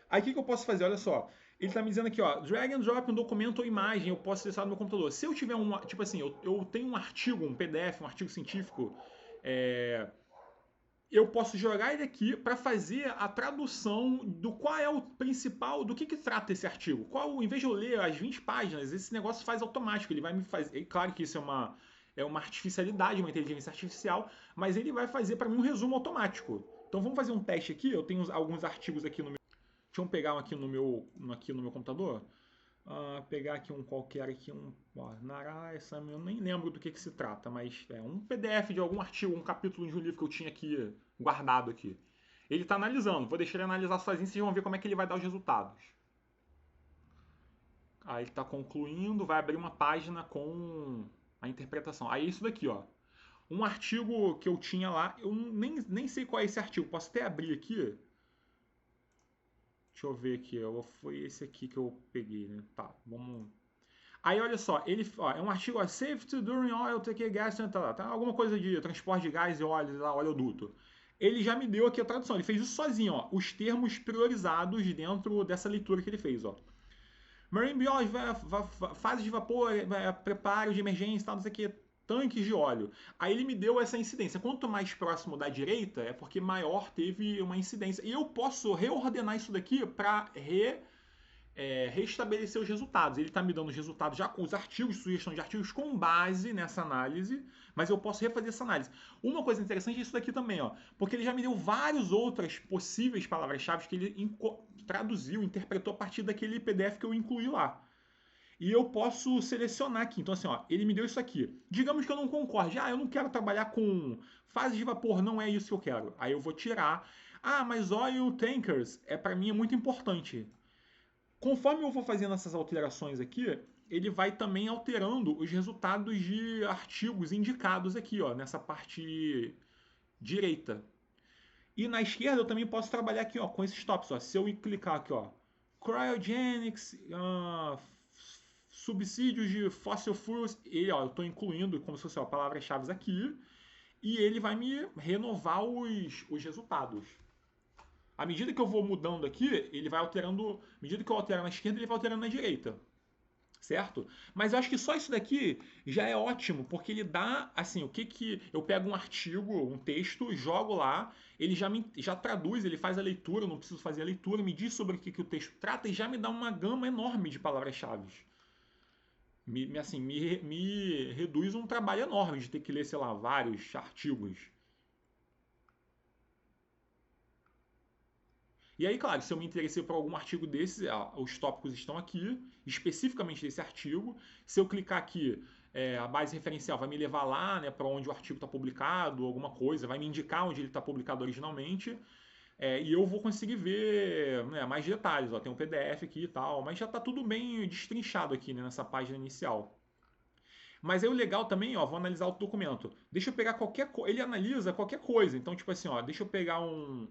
Aí o que eu posso fazer? Olha só. Ele está me dizendo aqui, ó, drag and drop um documento ou imagem, eu posso acessar no meu computador. Se eu tiver tipo assim, eu tenho um artigo, um PDF, um artigo científico, eu posso jogar ele aqui para fazer a tradução do qual é o principal, do que trata esse artigo. Em vez de eu ler as 20 páginas, esse negócio faz automático. Ele vai me fazer. É claro que isso é uma artificialidade, uma inteligência artificial, mas ele vai fazer para mim um resumo automático. Então vamos fazer um teste aqui. Eu tenho alguns artigos aqui no meu. Deixa eu pegar um aqui no meu computador. Pegar aqui um qualquer aqui, Narayana, eu nem lembro do que se trata, mas é um PDF de algum artigo, um capítulo de um livro que eu tinha aqui guardado aqui. Ele está analisando, vou deixar ele analisar sozinho, vocês vão ver como é que ele vai dar os resultados. Aí ele está concluindo, vai abrir uma página com a interpretação. Aí isso daqui, ó. Um artigo que eu tinha lá, eu nem sei qual é esse artigo, posso até abrir aqui. Deixa eu ver aqui, foi esse aqui que eu peguei, né? Tá, vamos. Aí olha só, é um artigo, ó, Safety During Oil Take Gas, tá, alguma coisa de transporte de gás e óleo, lá, oleoduto. Ele já me deu aqui a tradução, ele fez isso sozinho, ó, os termos priorizados dentro dessa leitura que ele fez, ó. Marine Biology, fase de vapor, preparo de emergência, tal, não sei o que, tanques de óleo. Aí ele me deu essa incidência. Quanto mais próximo da direita, é porque maior teve uma incidência. E eu posso reordenar isso daqui para restabelecer os resultados. Ele está me dando os resultados já com os artigos, sugestão de artigos com base nessa análise, mas eu posso refazer essa análise. Uma coisa interessante é isso daqui também, ó, porque ele já me deu várias outras possíveis palavras-chave que ele traduziu, interpretou a partir daquele PDF que eu incluí lá. E eu posso selecionar aqui. Então, assim, ó, ele me deu isso aqui. Digamos que eu não concorde. Eu não quero trabalhar com fase de vapor, não é isso que eu quero. Aí eu vou tirar. Mas oil tankers para mim é muito importante. Conforme eu vou fazendo essas alterações aqui, ele vai também alterando os resultados de artigos indicados aqui, ó, nessa parte direita. E na esquerda eu também posso trabalhar aqui, ó, com esses tópicos. Ó. Se eu clicar aqui, ó, cryogenics, subsídios de fossil fuels, eu estou incluindo como se fosse palavras-chave aqui, e ele vai me renovar os resultados. À medida que eu vou mudando aqui, ele vai alterando. À medida que eu altero na esquerda, ele vai alterando na direita. Certo? Mas eu acho que só isso daqui já é ótimo, porque ele dá, assim, o que eu pego um artigo, um texto, jogo lá, ele já traduz, ele faz a leitura, eu não preciso fazer a leitura, me diz sobre o que o texto trata e já me dá uma gama enorme de palavras-chave. Me reduz um trabalho enorme de ter que ler, sei lá, vários artigos. E aí, claro, se eu me interessei por algum artigo desses, os tópicos estão aqui, especificamente desse artigo. Se eu clicar aqui, a base referencial vai me levar lá, né, para onde o artigo está publicado, alguma coisa, vai me indicar onde ele está publicado originalmente. E eu vou conseguir ver, né, mais detalhes. Ó, tem um PDF aqui e tal, mas já está tudo bem destrinchado aqui, né, nessa página inicial. Mas aí o legal também, ó, vou analisar o documento. Deixa eu pegar qualquer coisa. Ele analisa qualquer coisa. Então, tipo assim, ó, deixa eu pegar um.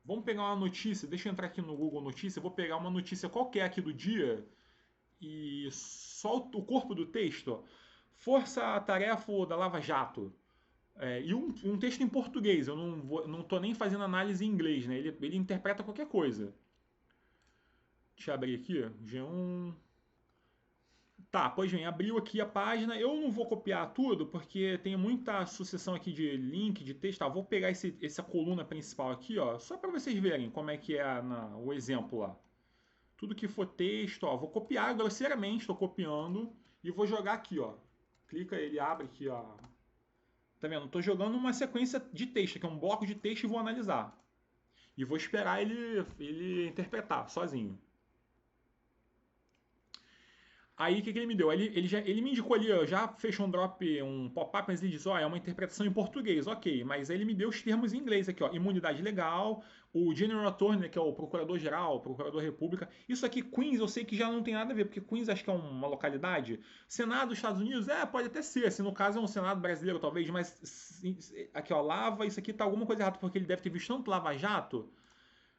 Vamos pegar uma notícia. Deixa eu entrar aqui no Google Notícia. Vou pegar uma notícia qualquer aqui do dia e só o corpo do texto, ó. Força-tarefa da Lava Jato. E um texto em português. Eu não tô nem fazendo análise em inglês, né? Ele interpreta qualquer coisa. Deixa eu abrir aqui, G1. Tá, pois bem, abriu aqui a página. Eu não vou copiar tudo, porque tem muita sucessão aqui de link, de texto. Tá, vou pegar essa coluna principal aqui, ó, só para vocês verem como é que é o exemplo lá. Tudo que for texto, ó, vou copiar grosseiramente, estou copiando e vou jogar aqui, ó. Clica, ele abre aqui, ó. Tá vendo? Estou jogando uma sequência de texto, que é um bloco de texto e vou analisar. E vou esperar ele interpretar sozinho. Aí o que ele me deu? Ele me indicou ali, ó, já fechou um drop, um pop-up, mas ele diz, ó, é uma interpretação em português, ok. Mas aí ele me deu os termos em inglês aqui, ó, imunidade legal, o General Attorney, que é o procurador-geral, procurador-república. Isso aqui, Queens, eu sei que já não tem nada a ver, porque Queens acho que é uma localidade. Senado dos Estados Unidos, pode até ser, assim, no caso é um Senado brasileiro talvez, mas aqui, ó, Lava, isso aqui tá alguma coisa errada, porque ele deve ter visto tanto Lava Jato,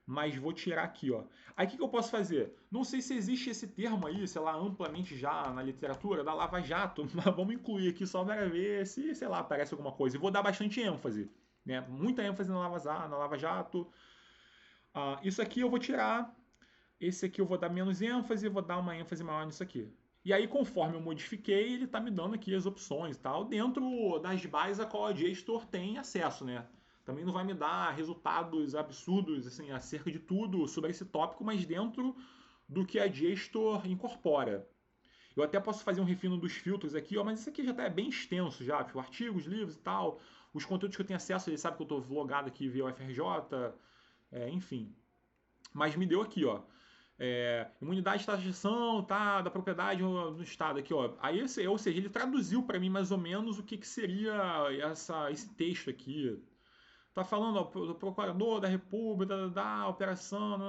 mas vou tirar aqui, ó. Aí o que eu posso fazer? Não sei se existe esse termo aí, sei lá, amplamente já na literatura da Lava Jato, mas vamos incluir aqui só para ver se, sei lá, aparece alguma coisa. E vou dar bastante ênfase, né? Muita ênfase na Lava Jato. Isso aqui eu vou tirar, esse aqui eu vou dar menos ênfase, vou dar uma ênfase maior nisso aqui. E aí, conforme eu modifiquei, ele está me dando aqui as opções e tal, dentro das bases a qual a JSTOR tem acesso, né? Também não vai me dar resultados absurdos assim, acerca de tudo sobre esse tópico, mas dentro do que a JSTOR incorpora. Eu até posso fazer um refino dos filtros aqui, ó, mas isso aqui já está bem extenso já, tipo, artigos, livros e tal. Os conteúdos que eu tenho acesso, ele sabe que eu estou vlogado aqui via UFRJ, enfim. Mas me deu aqui, ó. Imunidade de taxação, tá, da propriedade no estado aqui, ó. Aí, ou seja, ele traduziu para mim mais ou menos o que seria esse texto aqui. Tá falando, ó, do procurador da República, da operação,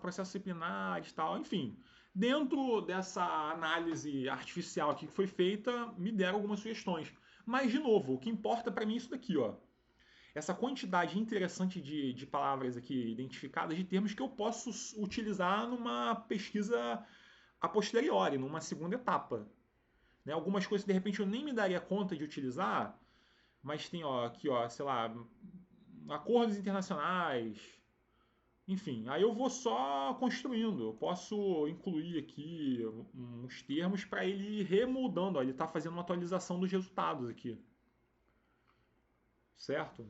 processo disciplinar e tal, enfim. Dentro dessa análise artificial aqui que foi feita, me deram algumas sugestões. Mas, de novo, o que importa para mim é isso daqui, ó. Essa quantidade interessante de palavras aqui identificadas, de termos que eu posso utilizar numa pesquisa a posteriori, numa segunda etapa. Né? Algumas coisas, de repente, eu nem me daria conta de utilizar, mas tem, ó, aqui, ó, sei lá, acordos internacionais, enfim, aí eu vou só construindo. Eu posso incluir aqui uns termos para ele ir remoldando. Ó, ele está fazendo uma atualização dos resultados aqui, certo?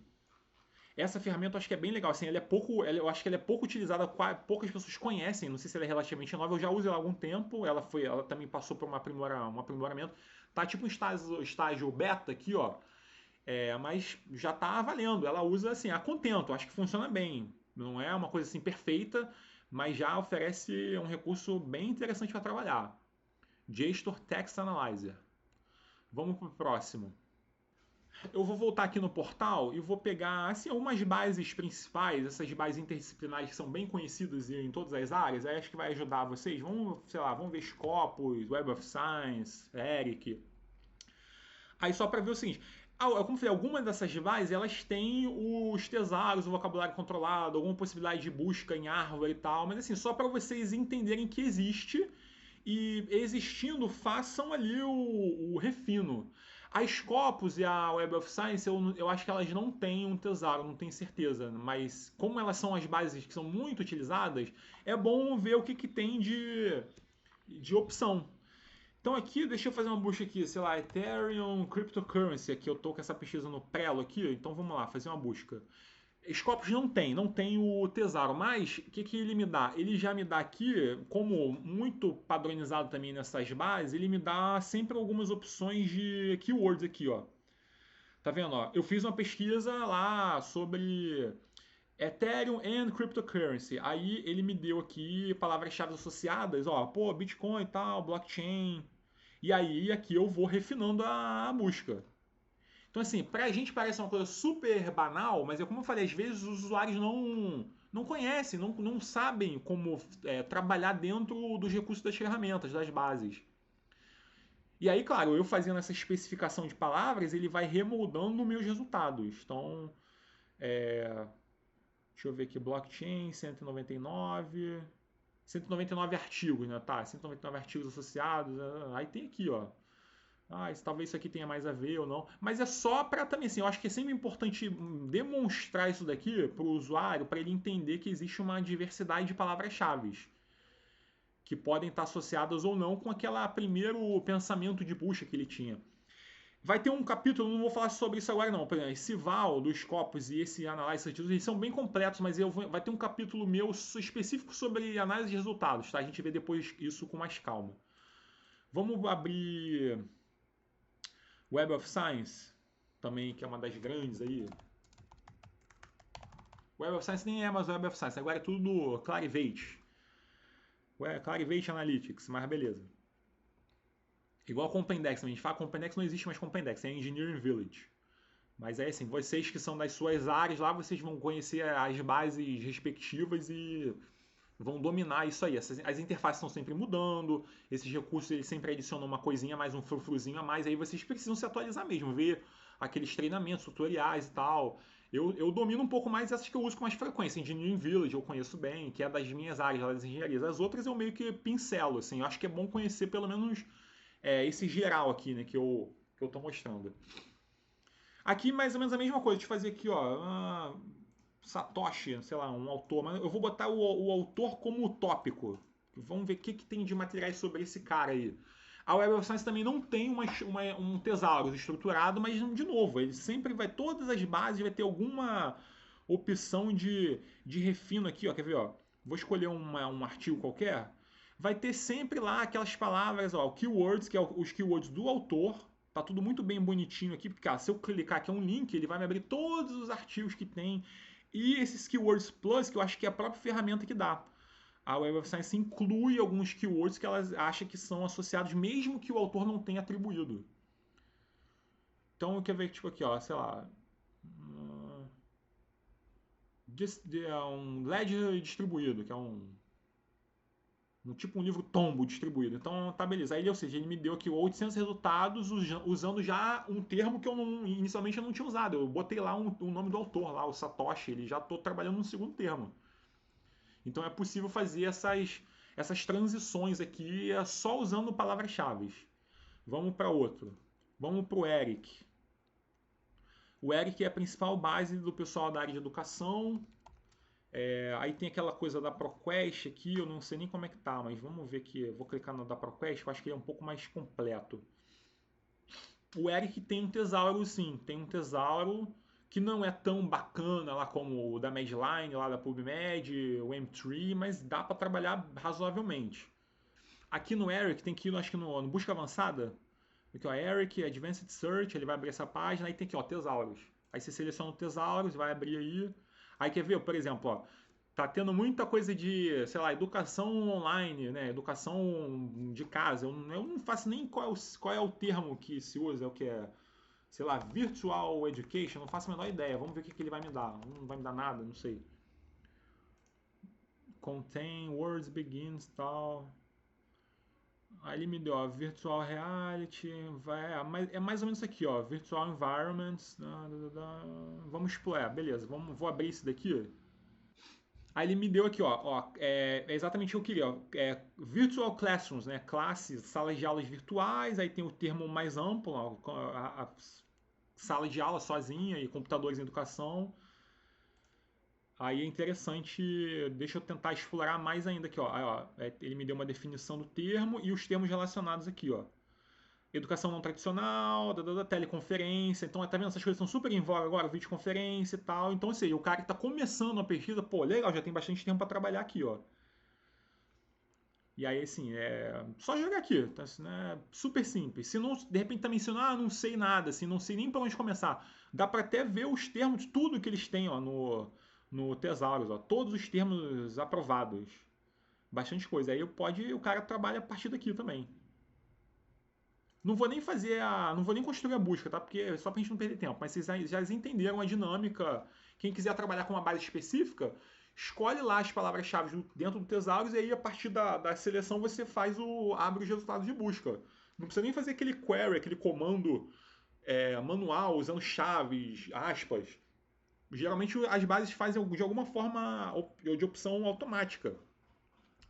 Essa ferramenta eu acho que é bem legal. Assim, eu acho que ela é pouco utilizada, poucas pessoas conhecem. Não sei se ela é relativamente nova. Eu já uso ela há algum tempo. Ela também passou por um aprimoramento. Tá tipo um estágio beta aqui, ó. Mas já está valendo. Ela usa assim, a contento. Acho que funciona bem. Não é uma coisa assim perfeita, mas já oferece um recurso bem interessante para trabalhar. JSTOR Text Analyzer. Vamos para o próximo. Eu vou voltar aqui no portal e vou pegar assim, algumas bases principais, essas bases interdisciplinares que são bem conhecidas em todas as áreas. Aí acho que vai ajudar vocês. Vamos, sei lá, vamos ver Scopus, Web of Science, ERIC. Aí só para ver o seguinte, como eu falei, algumas dessas bases elas têm os tesaros, o vocabulário controlado, alguma possibilidade de busca em árvore e tal, mas assim, só para vocês entenderem que existe e existindo, façam ali o refino. A Scopus e a Web of Science, eu acho que elas não têm um tesaro, não tenho certeza, mas como elas são as bases que são muito utilizadas, é bom ver o que tem de opção. Então aqui, deixa eu fazer uma busca aqui, sei lá, Ethereum Cryptocurrency, aqui eu tô com essa pesquisa no Prelo aqui, então vamos lá, fazer uma busca. Scopus não tem o Tesaro, mas o que ele me dá? Ele já me dá aqui, como muito padronizado também nessas bases, ele me dá sempre algumas opções de keywords aqui, ó. Tá vendo, ó? Eu fiz uma pesquisa lá sobre Ethereum and Cryptocurrency. Aí ele me deu aqui palavras-chave associadas, ó, pô, Bitcoin e tal, blockchain. E aí aqui eu vou refinando a busca. Então assim, pra gente parece uma coisa super banal, mas como eu falei, às vezes os usuários não conhecem, não sabem como trabalhar dentro dos recursos das ferramentas, das bases. E aí, claro, eu fazendo essa especificação de palavras, ele vai remoldando meus resultados. Então, deixa eu ver aqui, blockchain, 199... 199 artigos, né? Tá, 199 artigos associados. Aí tem aqui, ó. Talvez isso aqui tenha mais a ver ou não. Mas é só para também, assim, eu acho que é sempre importante demonstrar isso daqui para o usuário, para ele entender que existe uma diversidade de palavras-chave que podem estar associadas ou não com aquele primeiro pensamento de busca que ele tinha. Vai ter um capítulo, não vou falar sobre isso agora não, por exemplo, esse Val dos Scopus e esse Analyze Artigos, eles são bem completos, mas vai ter um capítulo meu específico sobre análise de resultados, tá? A gente vê depois isso com mais calma. Vamos abrir Web of Science, também, que é uma das grandes aí. Web of Science nem é mais Web of Science, agora é tudo do Clarivate. Clarivate Analytics, mas beleza. Igual a Compendex, a gente fala Compendex, não existe mais Compendex, é Engineering Village. Mas é assim, vocês que são das suas áreas lá, vocês vão conhecer as bases respectivas e vão dominar isso aí. As interfaces estão sempre mudando, esses recursos eles sempre adicionam uma coisinha a mais, um frufruzinho a mais, aí vocês precisam se atualizar mesmo, ver aqueles treinamentos, tutoriais e tal. Eu domino um pouco mais essas que eu uso com mais frequência. Engineering Village eu conheço bem, que é das minhas áreas, das engenharias. As outras eu meio que pincelo, assim. Eu acho que é bom conhecer pelo menos esse geral aqui, né, que eu tô mostrando. Aqui mais ou menos a mesma coisa. Deixa eu fazer aqui, ó. Satoshi, sei lá, um autor. Mas eu vou botar o autor como tópico. Vamos ver o que tem de materiais sobre esse cara aí. A Web of Science também não tem um tesauro estruturado, mas, de novo, ele sempre vai, todas as bases vai ter alguma opção de refino aqui, ó. Quer ver, ó? Vou escolher um artigo qualquer. Vai ter sempre lá aquelas palavras, ó, keywords, que é os keywords do autor. Tá tudo muito bem bonitinho aqui, porque, cara, se eu clicar aqui é um link, ele vai me abrir todos os artigos que tem. E esses Keywords Plus, que eu acho que é a própria ferramenta que dá. A Web of Science inclui alguns keywords que ela acha que são associados, mesmo que o autor não tenha atribuído. Então, eu quero ver, tipo aqui, ó, sei lá. Um ledger distribuído, que é tipo um livro tombo distribuído. Então, tá, beleza. Aí, ou seja, ele me deu aqui 800 resultados usando já um termo que eu inicialmente eu não tinha usado. Eu botei lá o nome do autor, lá, o Satoshi. Ele já estou trabalhando no segundo termo. Então, é possível fazer essas transições aqui só usando palavras-chave. Vamos para outro. Vamos para o Eric. O Eric é a principal base do pessoal da área de educação. Aí tem aquela coisa da ProQuest aqui, eu não sei nem como é que tá, mas vamos ver aqui. Eu vou clicar no da ProQuest, eu acho que ele é um pouco mais completo. O Eric tem um tesauro, sim, tem um tesauro que não é tão bacana lá como o da Medline, lá da PubMed, o M3, mas dá para trabalhar razoavelmente. Aqui no Eric tem que ir, acho que no busca avançada. Aqui, ó, Eric, Advanced Search, ele vai abrir essa página, aí tem aqui, ó, tesauros. Aí você seleciona o tesauros, vai abrir aí. Aí quer ver, por exemplo, ó, tá tendo muita coisa de, sei lá, educação online, né? Educação de casa. Eu não faço nem qual é o termo que se usa, é o que é, sei lá, virtual education, não faço a menor ideia. Vamos ver o que ele vai me dar. Não vai me dar nada, não sei. Contain, words, begins, tal. Aí ele me deu, ó, virtual reality, é mais ou menos isso aqui, ó, virtual environments, vamos explorar, beleza, vou abrir isso daqui. Aí ele me deu aqui, ó, é exatamente o que eu queria, ó, virtual classrooms, né, classes, salas de aulas virtuais, aí tem o termo mais amplo, ó, a sala de aula sozinha e computadores em educação. Aí é interessante, deixa eu tentar explorar mais ainda aqui, ó. Ele me deu uma definição do termo e os termos relacionados aqui, ó. Educação não tradicional, teleconferência. Então, tá vendo? Essas coisas estão super em voga agora, videoconferência e tal. Então, ou seja, o cara que tá começando a pesquisa, pô, legal, já tem bastante tempo para trabalhar aqui, ó. E aí, assim, é só jogar aqui, tá? Assim, né? Super simples. Se não, de repente tá me ensinando, não sei nada, assim, não sei nem para onde começar. Dá para até ver os termos, tudo que eles têm, ó, no Thesaurus, ó, todos os termos aprovados. Bastante coisa. Aí o cara trabalha a partir daqui também. Não vou nem não vou nem construir a busca, tá? Porque é só pra gente não perder tempo. Mas vocês já entenderam a dinâmica. Quem quiser trabalhar com uma base específica, escolhe lá as palavras-chave dentro do Thesaurus e aí a partir da seleção você abre os resultados de busca. Não precisa nem fazer aquele query, aquele comando manual, usando chaves, aspas. Geralmente as bases fazem de alguma forma de opção automática,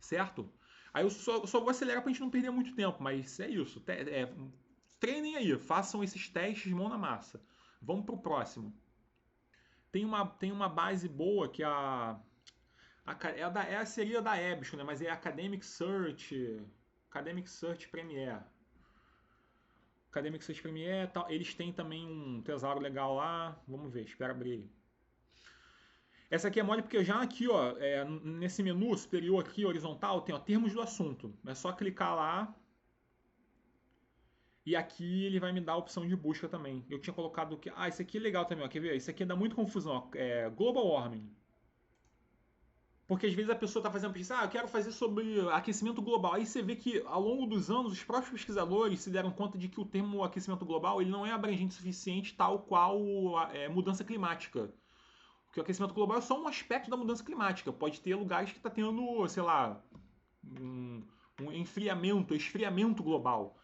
certo? Aí eu só vou acelerar pra gente não perder muito tempo, mas é isso. Treinem aí, façam esses testes mão na massa. Vamos pro próximo. Tem uma base boa que seria da EBSCO, né? Mas é Academic Search Premier. Academic Search Premier, tal. Eles têm também um tesouro legal lá. Vamos ver, espera abrir. Essa aqui é mole porque já aqui, ó, nesse menu superior aqui, horizontal, tem ó, termos do assunto. É só clicar lá e aqui ele vai me dar a opção de busca também. Eu tinha colocado que, esse aqui é legal também, ó, quer ver? Isso aqui dá muita confusão, ó, Global Warming. Porque às vezes a pessoa está fazendo pesquisa, eu quero fazer sobre aquecimento global. Aí você vê que ao longo dos anos os próprios pesquisadores se deram conta de que o termo aquecimento global ele não é abrangente o suficiente, tal qual mudança climática. Porque o aquecimento global é só um aspecto da mudança climática. Pode ter lugares que está tendo, sei lá, um esfriamento global.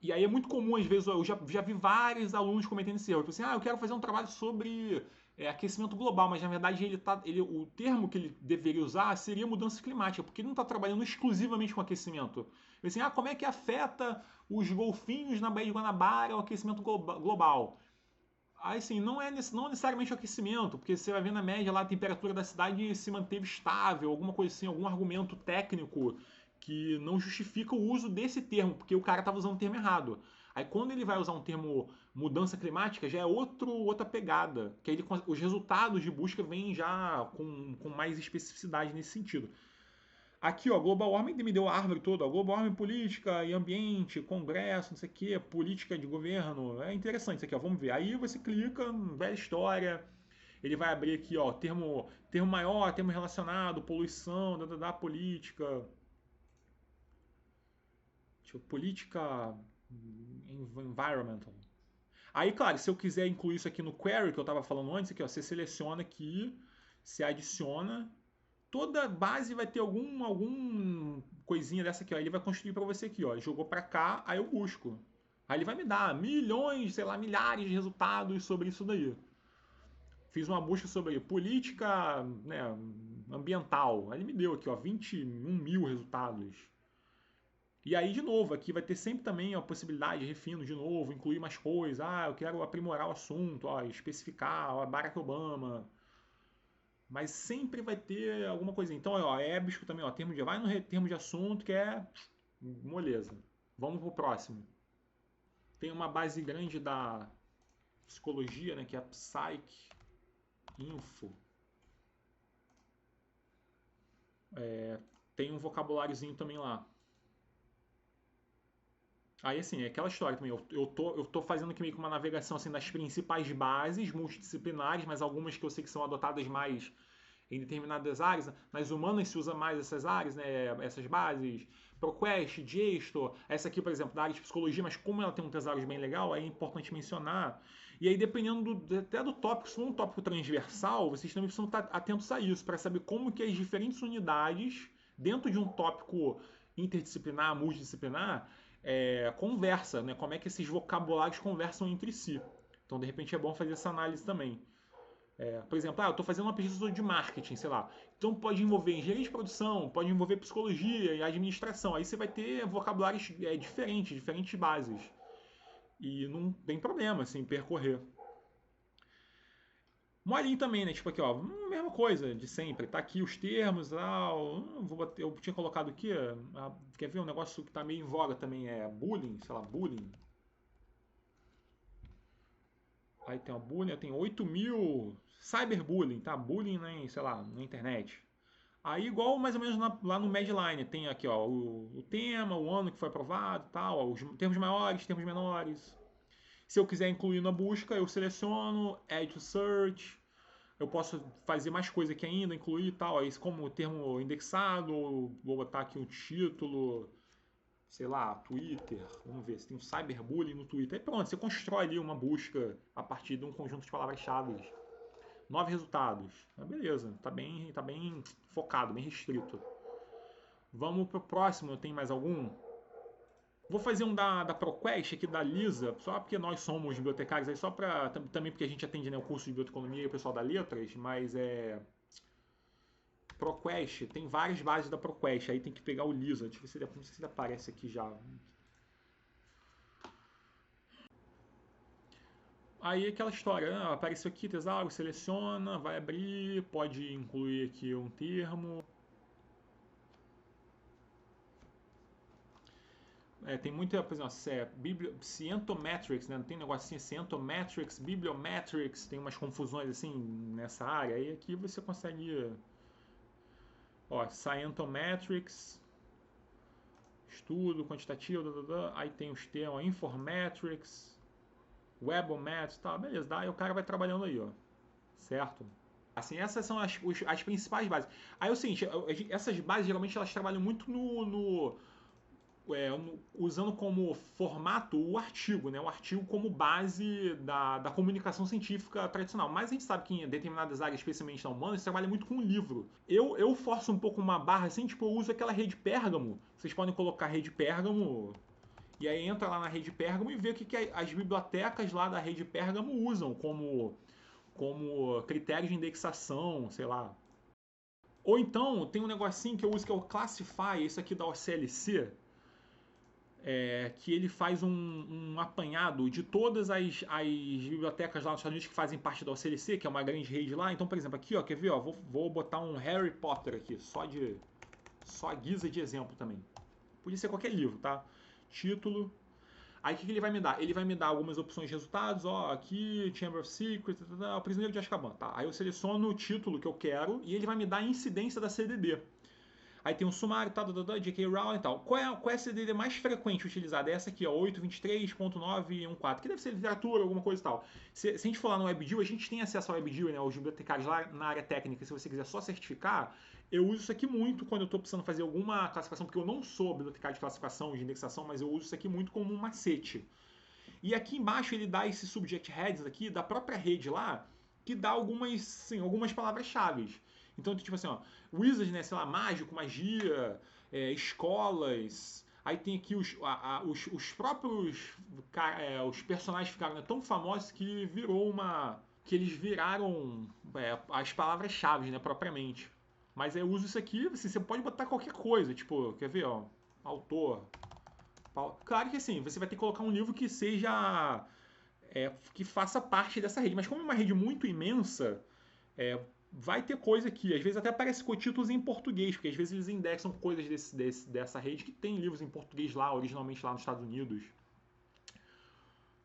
E aí é muito comum, às vezes, eu já vi vários alunos cometendo esse erro. Tipo assim, eu quero fazer um trabalho sobre aquecimento global, mas na verdade o termo que ele deveria usar seria mudança climática, porque ele não está trabalhando exclusivamente com aquecimento. Ele assim, como é que afeta os golfinhos na Baía de Guanabara o aquecimento global? Aí sim, não necessariamente o aquecimento, porque você vai ver na média lá a temperatura da cidade se manteve estável, alguma coisa assim, algum argumento técnico que não justifica o uso desse termo, porque o cara estava usando o termo errado. Aí quando ele vai usar um termo mudança climática, já é outra pegada, que aí os resultados de busca vêm já com mais especificidade nesse sentido. Aqui, ó, Global Warming me deu a árvore toda, ó, Global Warming política e ambiente, congresso, não sei o que, política de governo. É interessante isso aqui, ó, vamos ver. Aí você clica, velha história, ele vai abrir aqui, ó, termo maior, termo relacionado, poluição, política. Política environmental. Aí, claro, se eu quiser incluir isso aqui no query que eu estava falando antes, aqui, ó, você seleciona aqui, se adiciona. Toda base vai ter algum coisinha dessa aqui, ó. Ele vai construir para você aqui, ó. Jogou para cá, aí eu busco. Aí ele vai me dar milhões, sei lá, milhares de resultados sobre isso daí. Fiz uma busca sobre política, né, ambiental. Aí ele me deu aqui, ó, 21 mil resultados. E aí, de novo, aqui vai ter sempre também a possibilidade de refino de novo, incluir mais coisas. Eu quero aprimorar o assunto, ó, especificar, ó, Barack Obama. Mas sempre vai ter alguma coisa. Então, ó, EBSCO também, ó, vai no termo de assunto que é moleza. Vamos pro próximo. Tem uma base grande da psicologia, né, que é a Psych Info. Tem um vocabuláriozinho também lá. Aí, assim, é aquela história também. Eu tô fazendo aqui meio que uma navegação assim, das principais bases multidisciplinares, mas algumas que eu sei que são adotadas mais em determinadas áreas. Nas humanas se usa mais essas áreas, né, essas bases. ProQuest, JSTOR, essa aqui, por exemplo, da área de psicologia, mas como ela tem um tesouro bem legal, é importante mencionar. E aí, dependendo até do tópico, se for um tópico transversal, vocês também precisam estar atentos a isso, para saber como que as diferentes unidades, dentro de um tópico interdisciplinar, multidisciplinar, conversa, né? Como é que esses vocabulários conversam entre si. Então, de repente, é bom fazer essa análise também. Por exemplo, eu estou fazendo uma pesquisa de marketing, sei lá. Então pode envolver engenharia de produção, pode envolver psicologia e administração. Aí você vai ter vocabulários diferentes bases. E não tem problema, assim, percorrer. Molinho também, né? Tipo aqui, ó, mesma coisa de sempre. Tá aqui os termos, eu tinha colocado aqui, quer ver um negócio que tá meio em voga também, bullying, sei lá, bullying. Aí tem uma bullying, tem 8 mil cyberbullying, tá? Bullying, né, sei lá, na internet. Aí, igual mais ou menos lá no Medline, tem aqui ó, o tema, o ano que foi aprovado, tal, ó, os termos maiores, termos menores. Se eu quiser incluir na busca, eu seleciono, add to search. Eu posso fazer mais coisa aqui ainda, incluir e tal. Aí, como termo indexado, vou botar aqui um título, sei lá, Twitter. Vamos ver se tem um cyberbullying no Twitter. Aí pronto, você constrói ali uma busca a partir de um conjunto de palavras-chave. 9 resultados. Beleza, tá bem focado, bem restrito. Vamos pro próximo, tem mais algum? Vou fazer um da ProQuest aqui, da Lisa, só porque nós somos bibliotecários, aí só para também porque a gente atende, né, o curso de bioeconomia e o pessoal da Letras, mas ProQuest, tem várias bases da ProQuest, aí tem que pegar o Lisa. Deixa eu ver se ele, não sei se ele aparece aqui já. Aí aquela história, né? Apareceu aqui, tesouro, seleciona, vai abrir, pode incluir aqui um termo. Tem muita, por exemplo, Scientometrics, né? Não tem um negócio assim, Scientometrics, Bibliometrics, tem umas confusões assim nessa área. Aí aqui você consegue, ó, Scientometrics, estudo quantitativo, aí tem os termos, Informatics, Webometrics, tá, beleza, daí o cara vai trabalhando aí, ó, certo? Assim, essas são as principais bases. Aí é o seguinte, essas bases geralmente elas trabalham muito usando como formato o artigo, né? O artigo como base da comunicação científica tradicional. Mas a gente sabe que em determinadas áreas, especialmente na humana, se trabalha muito com livro. Eu forço um pouco uma barra assim, tipo, eu uso aquela rede Pérgamo. Vocês podem colocar rede Pérgamo e aí entra lá na rede Pérgamo e vê o que as bibliotecas lá da rede Pérgamo usam como critério de indexação, sei lá. Ou então tem um negocinho que eu uso que é o Classify, isso aqui da OCLC, que ele faz um apanhado de todas as bibliotecas lá nos Estados Unidos que fazem parte da OCLC, que é uma grande rede lá. Então, por exemplo, aqui, ó, quer ver? Ó, vou botar um Harry Potter aqui, só a guisa de exemplo também. Podia ser qualquer livro, tá? Título. Aí o que ele vai me dar? Ele vai me dar algumas opções de resultados, ó, aqui, Chamber of Secrets, o Prisioneiro de Azkaban, tá? Aí eu seleciono o título que eu quero e ele vai me dar a incidência da CDD. Aí tem um sumário, tal, J.K. Rowling e tal. Qual é a CDD mais frequente utilizada? É essa aqui, ó, 823.914, que deve ser literatura, alguma coisa e tal. Se a gente for lá no WebDill, a gente tem acesso ao WebDill, né, os bibliotecários lá na área técnica, se você quiser só certificar, eu uso isso aqui muito quando eu estou precisando fazer alguma classificação, porque eu não sou bibliotecário de classificação, de indexação, mas eu uso isso aqui muito como um macete. E aqui embaixo ele dá esses subject heads aqui da própria rede lá, que dá algumas palavras-chave. Então, tipo assim, ó, Wizard, né, sei lá, mágico, magia, escolas. Aí tem aqui os próprios os personagens ficaram, né, tão famosos que que eles viraram as palavras-chave, né, propriamente. Mas eu uso isso aqui, assim, você pode botar qualquer coisa, tipo, quer ver, ó, autor. Claro que assim, você vai ter que colocar um livro que seja que faça parte dessa rede. Mas como é uma rede muito imensa, vai ter coisa que às vezes até aparece com títulos em português, porque às vezes eles indexam coisas dessa rede que tem livros em português lá, originalmente lá nos Estados Unidos.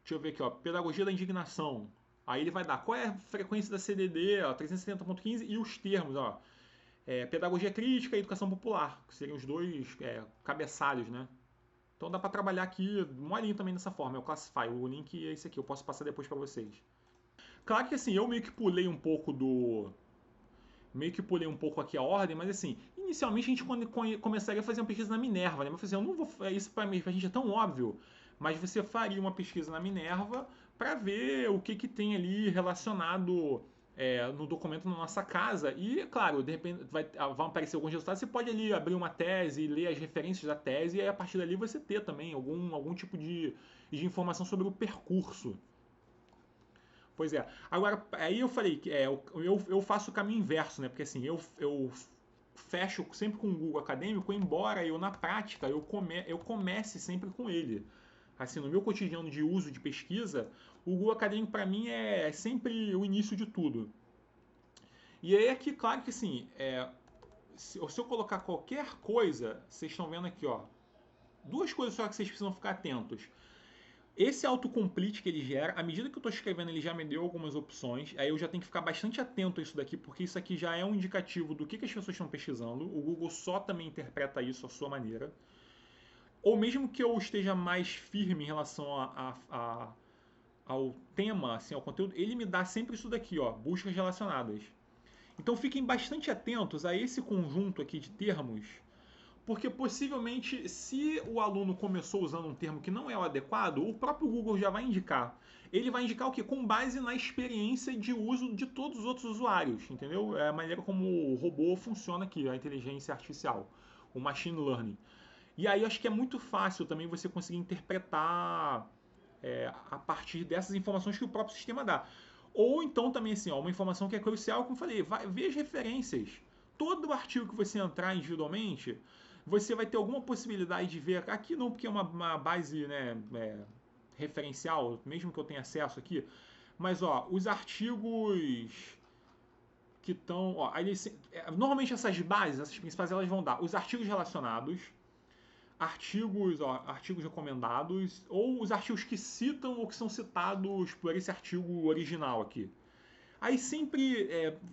Deixa eu ver aqui, ó, Pedagogia da Indignação. Aí ele vai dar qual é a frequência da CDD, 370.15 e os termos, ó. Pedagogia Crítica e Educação Popular, que seriam os dois cabeçalhos, né? Então dá para trabalhar aqui molinho também dessa forma, é o Classify. O link é esse aqui, eu posso passar depois para vocês. Claro que assim, eu meio que pulei um pouco aqui a ordem, mas assim, inicialmente a gente começaria a fazer uma pesquisa na Minerva, né? Mas assim, eu não vou. Isso pra gente é tão óbvio, mas você faria uma pesquisa na Minerva para ver o que tem ali relacionado no documento na nossa casa. E, claro, de repente vão aparecer alguns resultados. Você pode ali abrir uma tese, ler as referências da tese, e aí, a partir dali você ter também algum tipo de informação sobre o percurso. Pois é. Agora, aí eu falei que eu faço o caminho inverso, né? Porque assim, eu fecho sempre com o Google Acadêmico, embora eu, na prática, eu comece sempre com ele. Assim, no meu cotidiano de uso de pesquisa, o Google Acadêmico para mim é sempre o início de tudo. E aí aqui, claro que assim, se eu colocar qualquer coisa, vocês estão vendo aqui, ó, duas coisas só que vocês precisam ficar atentos. Esse autocomplete que ele gera, à medida que eu estou escrevendo, ele já me deu algumas opções. Aí eu já tenho que ficar bastante atento a isso daqui, porque isso aqui já é um indicativo do que as pessoas estão pesquisando. O Google só também interpreta isso à sua maneira. Ou mesmo que eu esteja mais firme em relação ao tema, assim, ao conteúdo, ele me dá sempre isso daqui, ó, buscas relacionadas. Então fiquem bastante atentos a esse conjunto aqui de termos, porque possivelmente, se o aluno começou usando um termo que não é o adequado, o próprio Google já vai indicar. Ele vai indicar o quê? Com base na experiência de uso de todos os outros usuários, entendeu? É a maneira como o robô funciona aqui, a inteligência artificial, o machine learning. E aí eu acho que é muito fácil também você conseguir interpretar a partir dessas informações que o próprio sistema dá. Ou então também assim, ó, uma informação que é crucial, como eu falei, vê as referências. Todo artigo que você entrar individualmente, você vai ter alguma possibilidade de ver. Aqui não, porque é uma base, né, referencial, mesmo que eu tenha acesso aqui. Mas ó, os artigos que estão. Normalmente essas bases, essas principais, elas vão dar os artigos relacionados, artigos recomendados, ou os artigos que citam ou que são citados por esse artigo original aqui. Aí sempre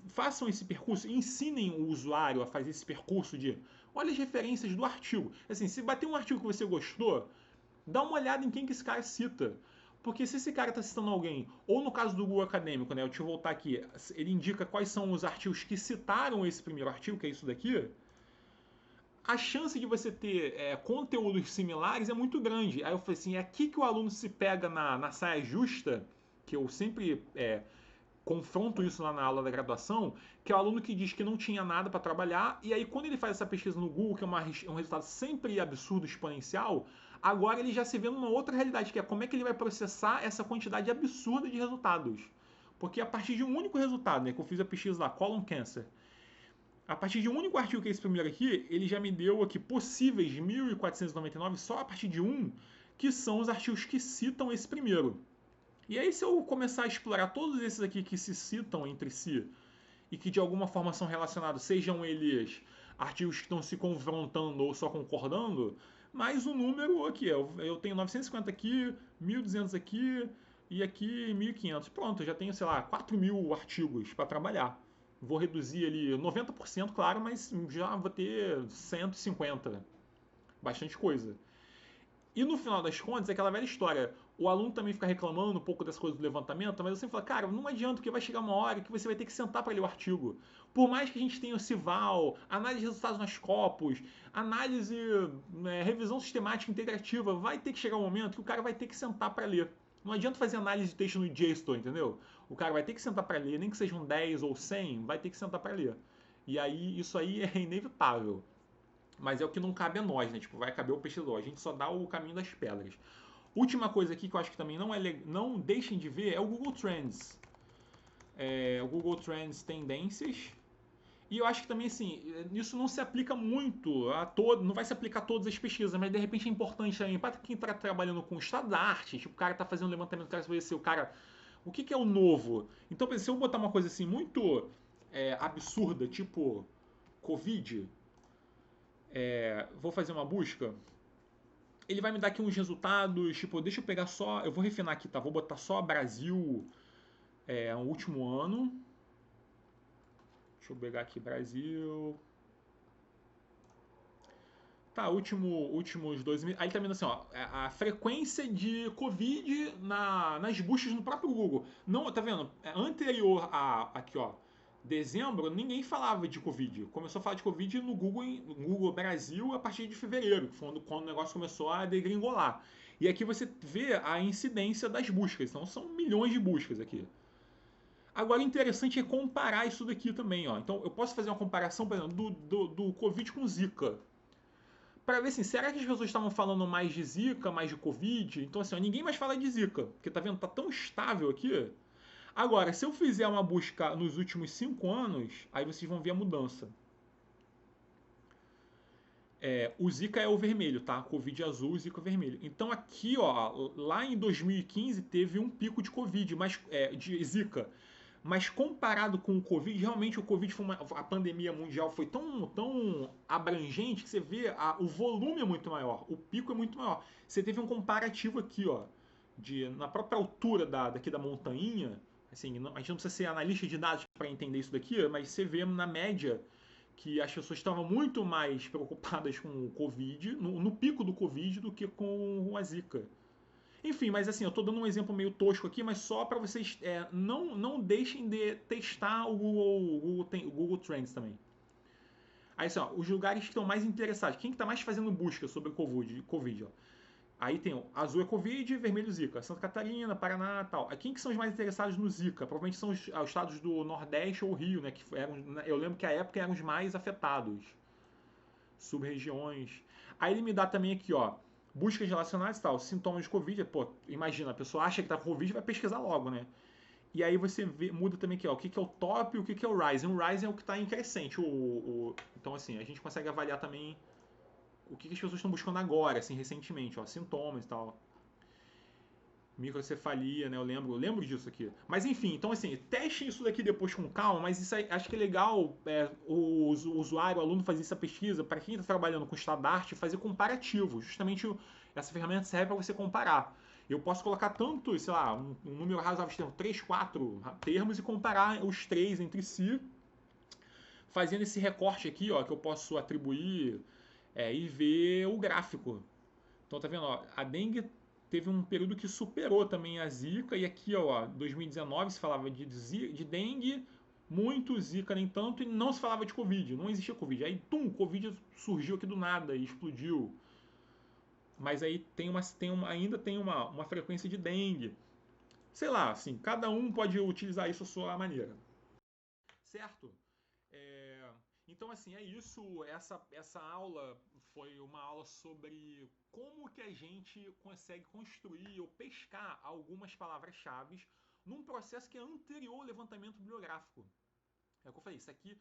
façam esse percurso, ensinem o usuário a fazer esse percurso de olha as referências do artigo. Assim, se bater um artigo que você gostou, dá uma olhada em quem que esse cara cita. Porque se esse cara está citando alguém, ou no caso do Google Acadêmico, né, deixa eu voltar aqui, ele indica quais são os artigos que citaram esse primeiro artigo, que é isso daqui, a chance de você ter conteúdos similares é muito grande. Aí eu falei assim, é aqui que o aluno se pega na saia justa, que eu sempre confronto isso lá na aula da graduação, que é o aluno que diz que não tinha nada para trabalhar, e aí quando ele faz essa pesquisa no Google, que é um resultado sempre absurdo, exponencial, agora ele já se vê numa outra realidade, que é como é que ele vai processar essa quantidade absurda de resultados. Porque a partir de um único resultado, né, que eu fiz a pesquisa lá, Colon Cancer, a partir de um único artigo que é esse primeiro aqui, ele já me deu aqui possíveis 1.499 só a partir de um, que são os artigos que citam esse primeiro. E aí, se eu começar a explorar todos esses aqui que se citam entre si e que de alguma forma são relacionados, sejam eles artigos que estão se confrontando ou só concordando, mais um número aqui. Eu tenho 950 aqui, 1.200 aqui e aqui 1.500. Pronto, eu já tenho, sei lá, 4.000 artigos para trabalhar. Vou reduzir ali 90%, claro, mas já vou ter 150. Bastante coisa. E no final das contas, é aquela velha história. O aluno também fica reclamando um pouco dessa coisa do levantamento, mas eu sempre falo, cara, não adianta, porque vai chegar uma hora que você vai ter que sentar para ler o artigo. Por mais que a gente tenha o CIVAL, análise de resultados nas Scopus, análise, revisão sistemática integrativa, vai ter que chegar um momento que o cara vai ter que sentar para ler. Não adianta fazer análise de texto no JSTOR, entendeu? O cara vai ter que sentar para ler, nem que sejam 10 ou 100, vai ter que sentar para ler. E aí, isso aí é inevitável. Mas é o que não cabe a nós, né? Tipo, vai caber o pesquisador. A gente só dá o caminho das pedras. Última coisa aqui que eu acho que também não deixem de ver é o Google Trends. O Google Trends Tendências. E eu acho que também, assim, isso não se aplica muito a todo, não vai se aplicar a todas as pesquisas, mas de repente é importante também para quem está trabalhando com o estado da arte, tipo, o cara está fazendo um levantamento, o cara vai ser o cara, o que é o novo? Então, se eu botar uma coisa assim muito absurda, tipo Covid, vou fazer uma busca, ele vai me dar aqui uns resultados, tipo, deixa eu pegar só, eu vou refinar aqui, tá? Vou botar só Brasil, o último ano. Deixa eu pegar aqui Brasil. Tá, últimos 2 meses. Aí tá vendo assim, ó, a frequência de Covid nas buscas no próprio Google. Não, tá vendo? Anterior aqui, ó, dezembro, ninguém falava de Covid. Começou a falar de Covid no Google Brasil a partir de fevereiro, quando o negócio começou a degringolar. E aqui você vê a incidência das buscas. Então são milhões de buscas aqui. Agora, o interessante é comparar isso daqui também, ó. Então, eu posso fazer uma comparação, por exemplo, do Covid com Zika. Para ver assim, será que as pessoas estavam falando mais de Zika, mais de Covid? Então, assim, ó, ninguém mais fala de Zika, porque tá vendo, tá tão estável aqui. Agora, se eu fizer uma busca nos últimos 5 anos, aí vocês vão ver a mudança. O Zika é o vermelho, tá? Covid azul, Zika vermelho. Então aqui, ó, lá em 2015 teve um pico de Covid, de Zika. Mas comparado com o Covid, realmente o Covid a pandemia mundial foi tão abrangente que você vê o volume é muito maior, o pico é muito maior. Você teve um comparativo aqui, ó, na própria altura daqui da montanha, assim, a gente não precisa ser analista de dados para entender isso daqui, mas você vê na média que as pessoas estavam muito mais preocupadas com o Covid, no pico do Covid, do que com a Zika. Enfim, mas assim, eu estou dando um exemplo meio tosco aqui, mas só para vocês não deixem de testar o Google Trends também. Aí, assim, ó, os lugares que estão mais interessados, quem que está mais fazendo busca sobre Covid, ó. Aí tem o azul é Covid, vermelho Zika. Santa Catarina, Paraná, tal. Aí quem que são os mais interessados no Zika? Provavelmente são os estados do Nordeste ou Rio, né? Eu lembro que a época eram os mais afetados. Sub-regiões. Aí ele me dá também aqui, ó, buscas relacionadas e tal, sintomas de Covid. Pô, imagina, a pessoa acha que tá com Covid e vai pesquisar logo, né? E aí você muda também aqui, ó, o que, que é o top e o que, que é o rising. O rising é o que está em crescente. Então, assim, a gente consegue avaliar também o que, que as pessoas estão buscando agora, assim, recentemente, ó, sintomas e tal. Microcefalia, né? Eu lembro disso aqui. Mas enfim, então assim, testem isso daqui depois com calma, mas isso aí, acho que é legal o usuário, o aluno fazer essa pesquisa, para quem está trabalhando com estandarte, fazer comparativo. Justamente essa ferramenta serve para você comparar. Eu posso colocar tanto, sei lá, um número razoável de termos, 3, 4 termos e comparar os três entre si, fazendo esse recorte aqui, ó, que eu posso atribuir e ver o gráfico. Então tá vendo, ó, a dengue teve um período que superou também a zika, e aqui, ó, 2019 se falava de dengue, muito zika nem tanto, e não se falava de covid, não existia covid. Aí, covid surgiu aqui do nada e explodiu. Mas aí ainda tem uma frequência de dengue. Sei lá, assim, cada um pode utilizar isso à sua maneira. Certo? É, então, assim, é isso. Essa aula foi uma aula sobre como que a gente consegue construir ou pescar algumas palavras-chave num processo que é anterior ao levantamento bibliográfico. É o que eu falei, isso aqui,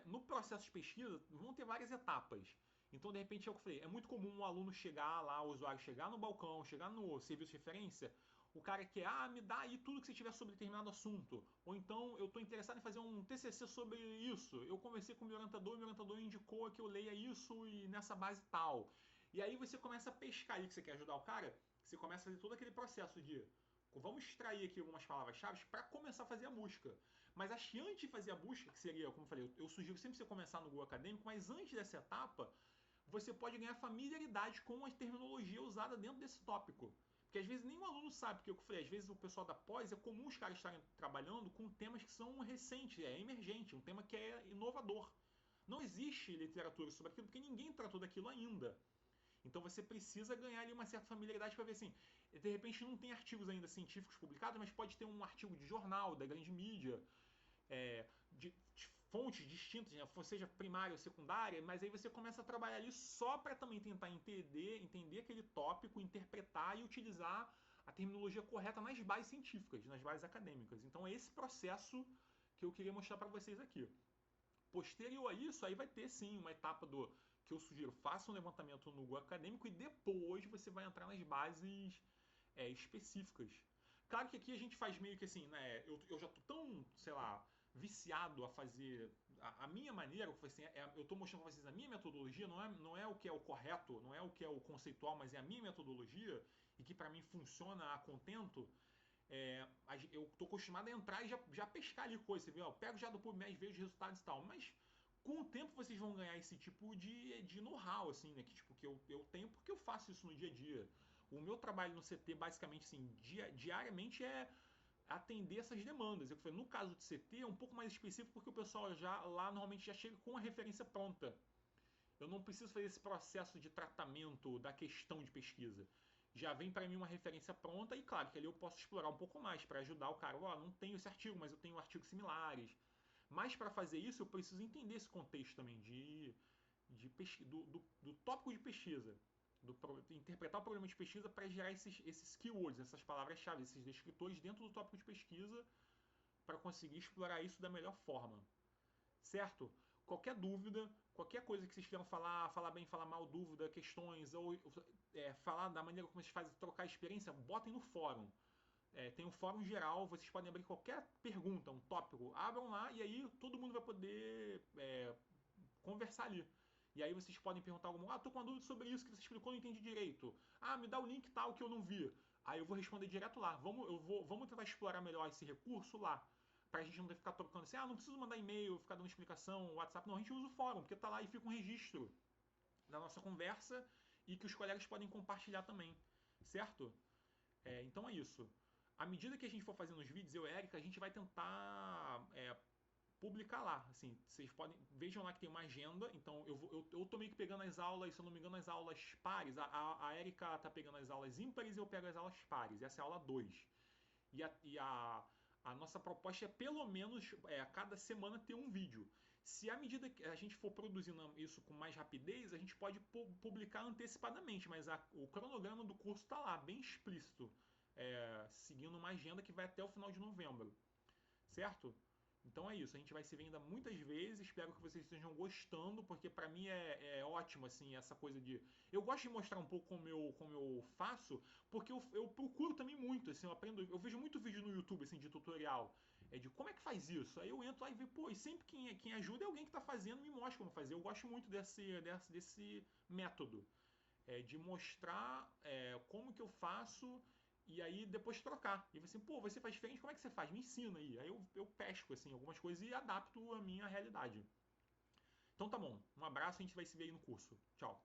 no processo de pesquisa, vão ter várias etapas. Então, de repente, é o que eu falei, é muito comum um aluno chegar lá, o usuário chegar no balcão, chegar no serviço de referência, o cara quer, me dá aí tudo que você tiver sobre determinado assunto. Ou então, eu estou interessado em fazer um TCC sobre isso. Eu conversei com o meu orientador indicou que eu leia isso e nessa base tal. E aí você começa a pescar ali que você quer ajudar o cara, você começa a fazer todo aquele processo de vamos extrair aqui algumas palavras-chave para começar a fazer a busca. Mas acho que antes de fazer a busca, que seria, como eu falei, eu sugiro sempre você começar no Google Acadêmico, mas antes dessa etapa, você pode ganhar familiaridade com a terminologia usada dentro desse tópico. Porque às vezes nem o aluno sabe, porque eu falei, às vezes o pessoal da pós é comum os caras estarem trabalhando com temas que são recentes, é emergente, um tema que é inovador. Não existe literatura sobre aquilo porque ninguém tratou daquilo ainda. Então você precisa ganhar ali uma certa familiaridade para ver assim. De repente não tem artigos ainda científicos publicados, mas pode ter um artigo de jornal, da grande mídia, de fontes distintas, né? Seja primária ou secundária, mas aí você começa a trabalhar ali só para também tentar entender aquele tópico, interpretar e utilizar a terminologia correta nas bases científicas, nas bases acadêmicas. Então é esse processo que eu queria mostrar para vocês aqui. Posterior a isso, aí vai ter sim uma etapa do que eu sugiro, faça um levantamento no Google Acadêmico e depois você vai entrar nas bases específicas. Claro que aqui a gente faz meio que assim, né? Eu já tô tão, sei lá, viciado a fazer a minha maneira, assim, eu estou mostrando para vocês a minha metodologia, não é o que é o correto, não é o que é o conceitual, mas é a minha metodologia e que para mim funciona a contento. Eu tô acostumado a entrar e já pescar ali coisa, você vê, eu pego já do PubMed, vejo os resultados e tal, mas com o tempo vocês vão ganhar esse tipo de know-how, assim, né, que, tipo, que eu tenho porque eu faço isso no dia a dia. O meu trabalho no CT, basicamente, assim, diariamente é atender essas demandas. No caso do CT é um pouco mais específico porque o pessoal já lá normalmente já chega com a referência pronta. Eu não preciso fazer esse processo de tratamento da questão de pesquisa. Já vem para mim uma referência pronta e claro que ali eu posso explorar um pouco mais para ajudar o cara. Não tenho esse artigo, mas eu tenho artigos similares. Mas para fazer isso eu preciso entender esse contexto também do tópico de pesquisa. Interpretar o problema de pesquisa para gerar esses keywords, essas palavras-chave, esses descritores dentro do tópico de pesquisa para conseguir explorar isso da melhor forma. Certo? Qualquer dúvida, qualquer coisa que vocês queiram falar bem, falar mal, dúvida, questões, ou falar da maneira como vocês fazem, trocar experiência, botem no fórum. Tem um fórum geral, vocês podem abrir qualquer pergunta, um tópico, abram lá e aí todo mundo vai poder conversar ali. E aí vocês podem perguntar alguma coisa, tô com uma dúvida sobre isso que você explicou, não entendi direito. Me dá o link tal que eu não vi. Aí eu vou responder direto lá. Vamos tentar explorar melhor esse recurso lá pra gente não ter que ficar trocando assim, não preciso mandar e-mail, ficar dando explicação, WhatsApp. Não, a gente usa o fórum, porque tá lá e fica um registro da nossa conversa e que os colegas podem compartilhar também, certo? Então é isso. À medida que a gente for fazendo os vídeos, eu e a Erika, a gente vai tentar publicar lá. Assim, vocês podem. Vejam lá que tem uma agenda. Então eu tô meio que pegando as aulas, se eu não me engano, as aulas pares. A Erika tá pegando as aulas ímpares e eu pego as aulas pares. Essa é a aula 2. E a nossa proposta é pelo menos a cada semana ter um vídeo. Se à medida que a gente for produzindo isso com mais rapidez, a gente pode publicar antecipadamente, mas o cronograma do curso está lá, bem explícito, seguindo uma agenda que vai até o final de novembro, certo? Então é isso, a gente vai se ver ainda muitas vezes, espero que vocês estejam gostando, porque para mim é ótimo, assim, essa coisa de... Eu gosto de mostrar um pouco como eu faço, porque eu procuro também muito, assim, eu aprendo... Eu vejo muito vídeo no YouTube, assim, de tutorial, de como é que faz isso. Aí eu entro lá e vejo, pô, e sempre quem ajuda é alguém que está fazendo e me mostra como fazer. Eu gosto muito desse método, de mostrar como que eu faço e aí depois trocar. E você, pô, você faz diferente, como é que você faz? Me ensina aí. Aí eu pesco assim, algumas coisas e adapto a minha realidade. Então tá bom, um abraço, a gente vai se ver aí no curso. Tchau.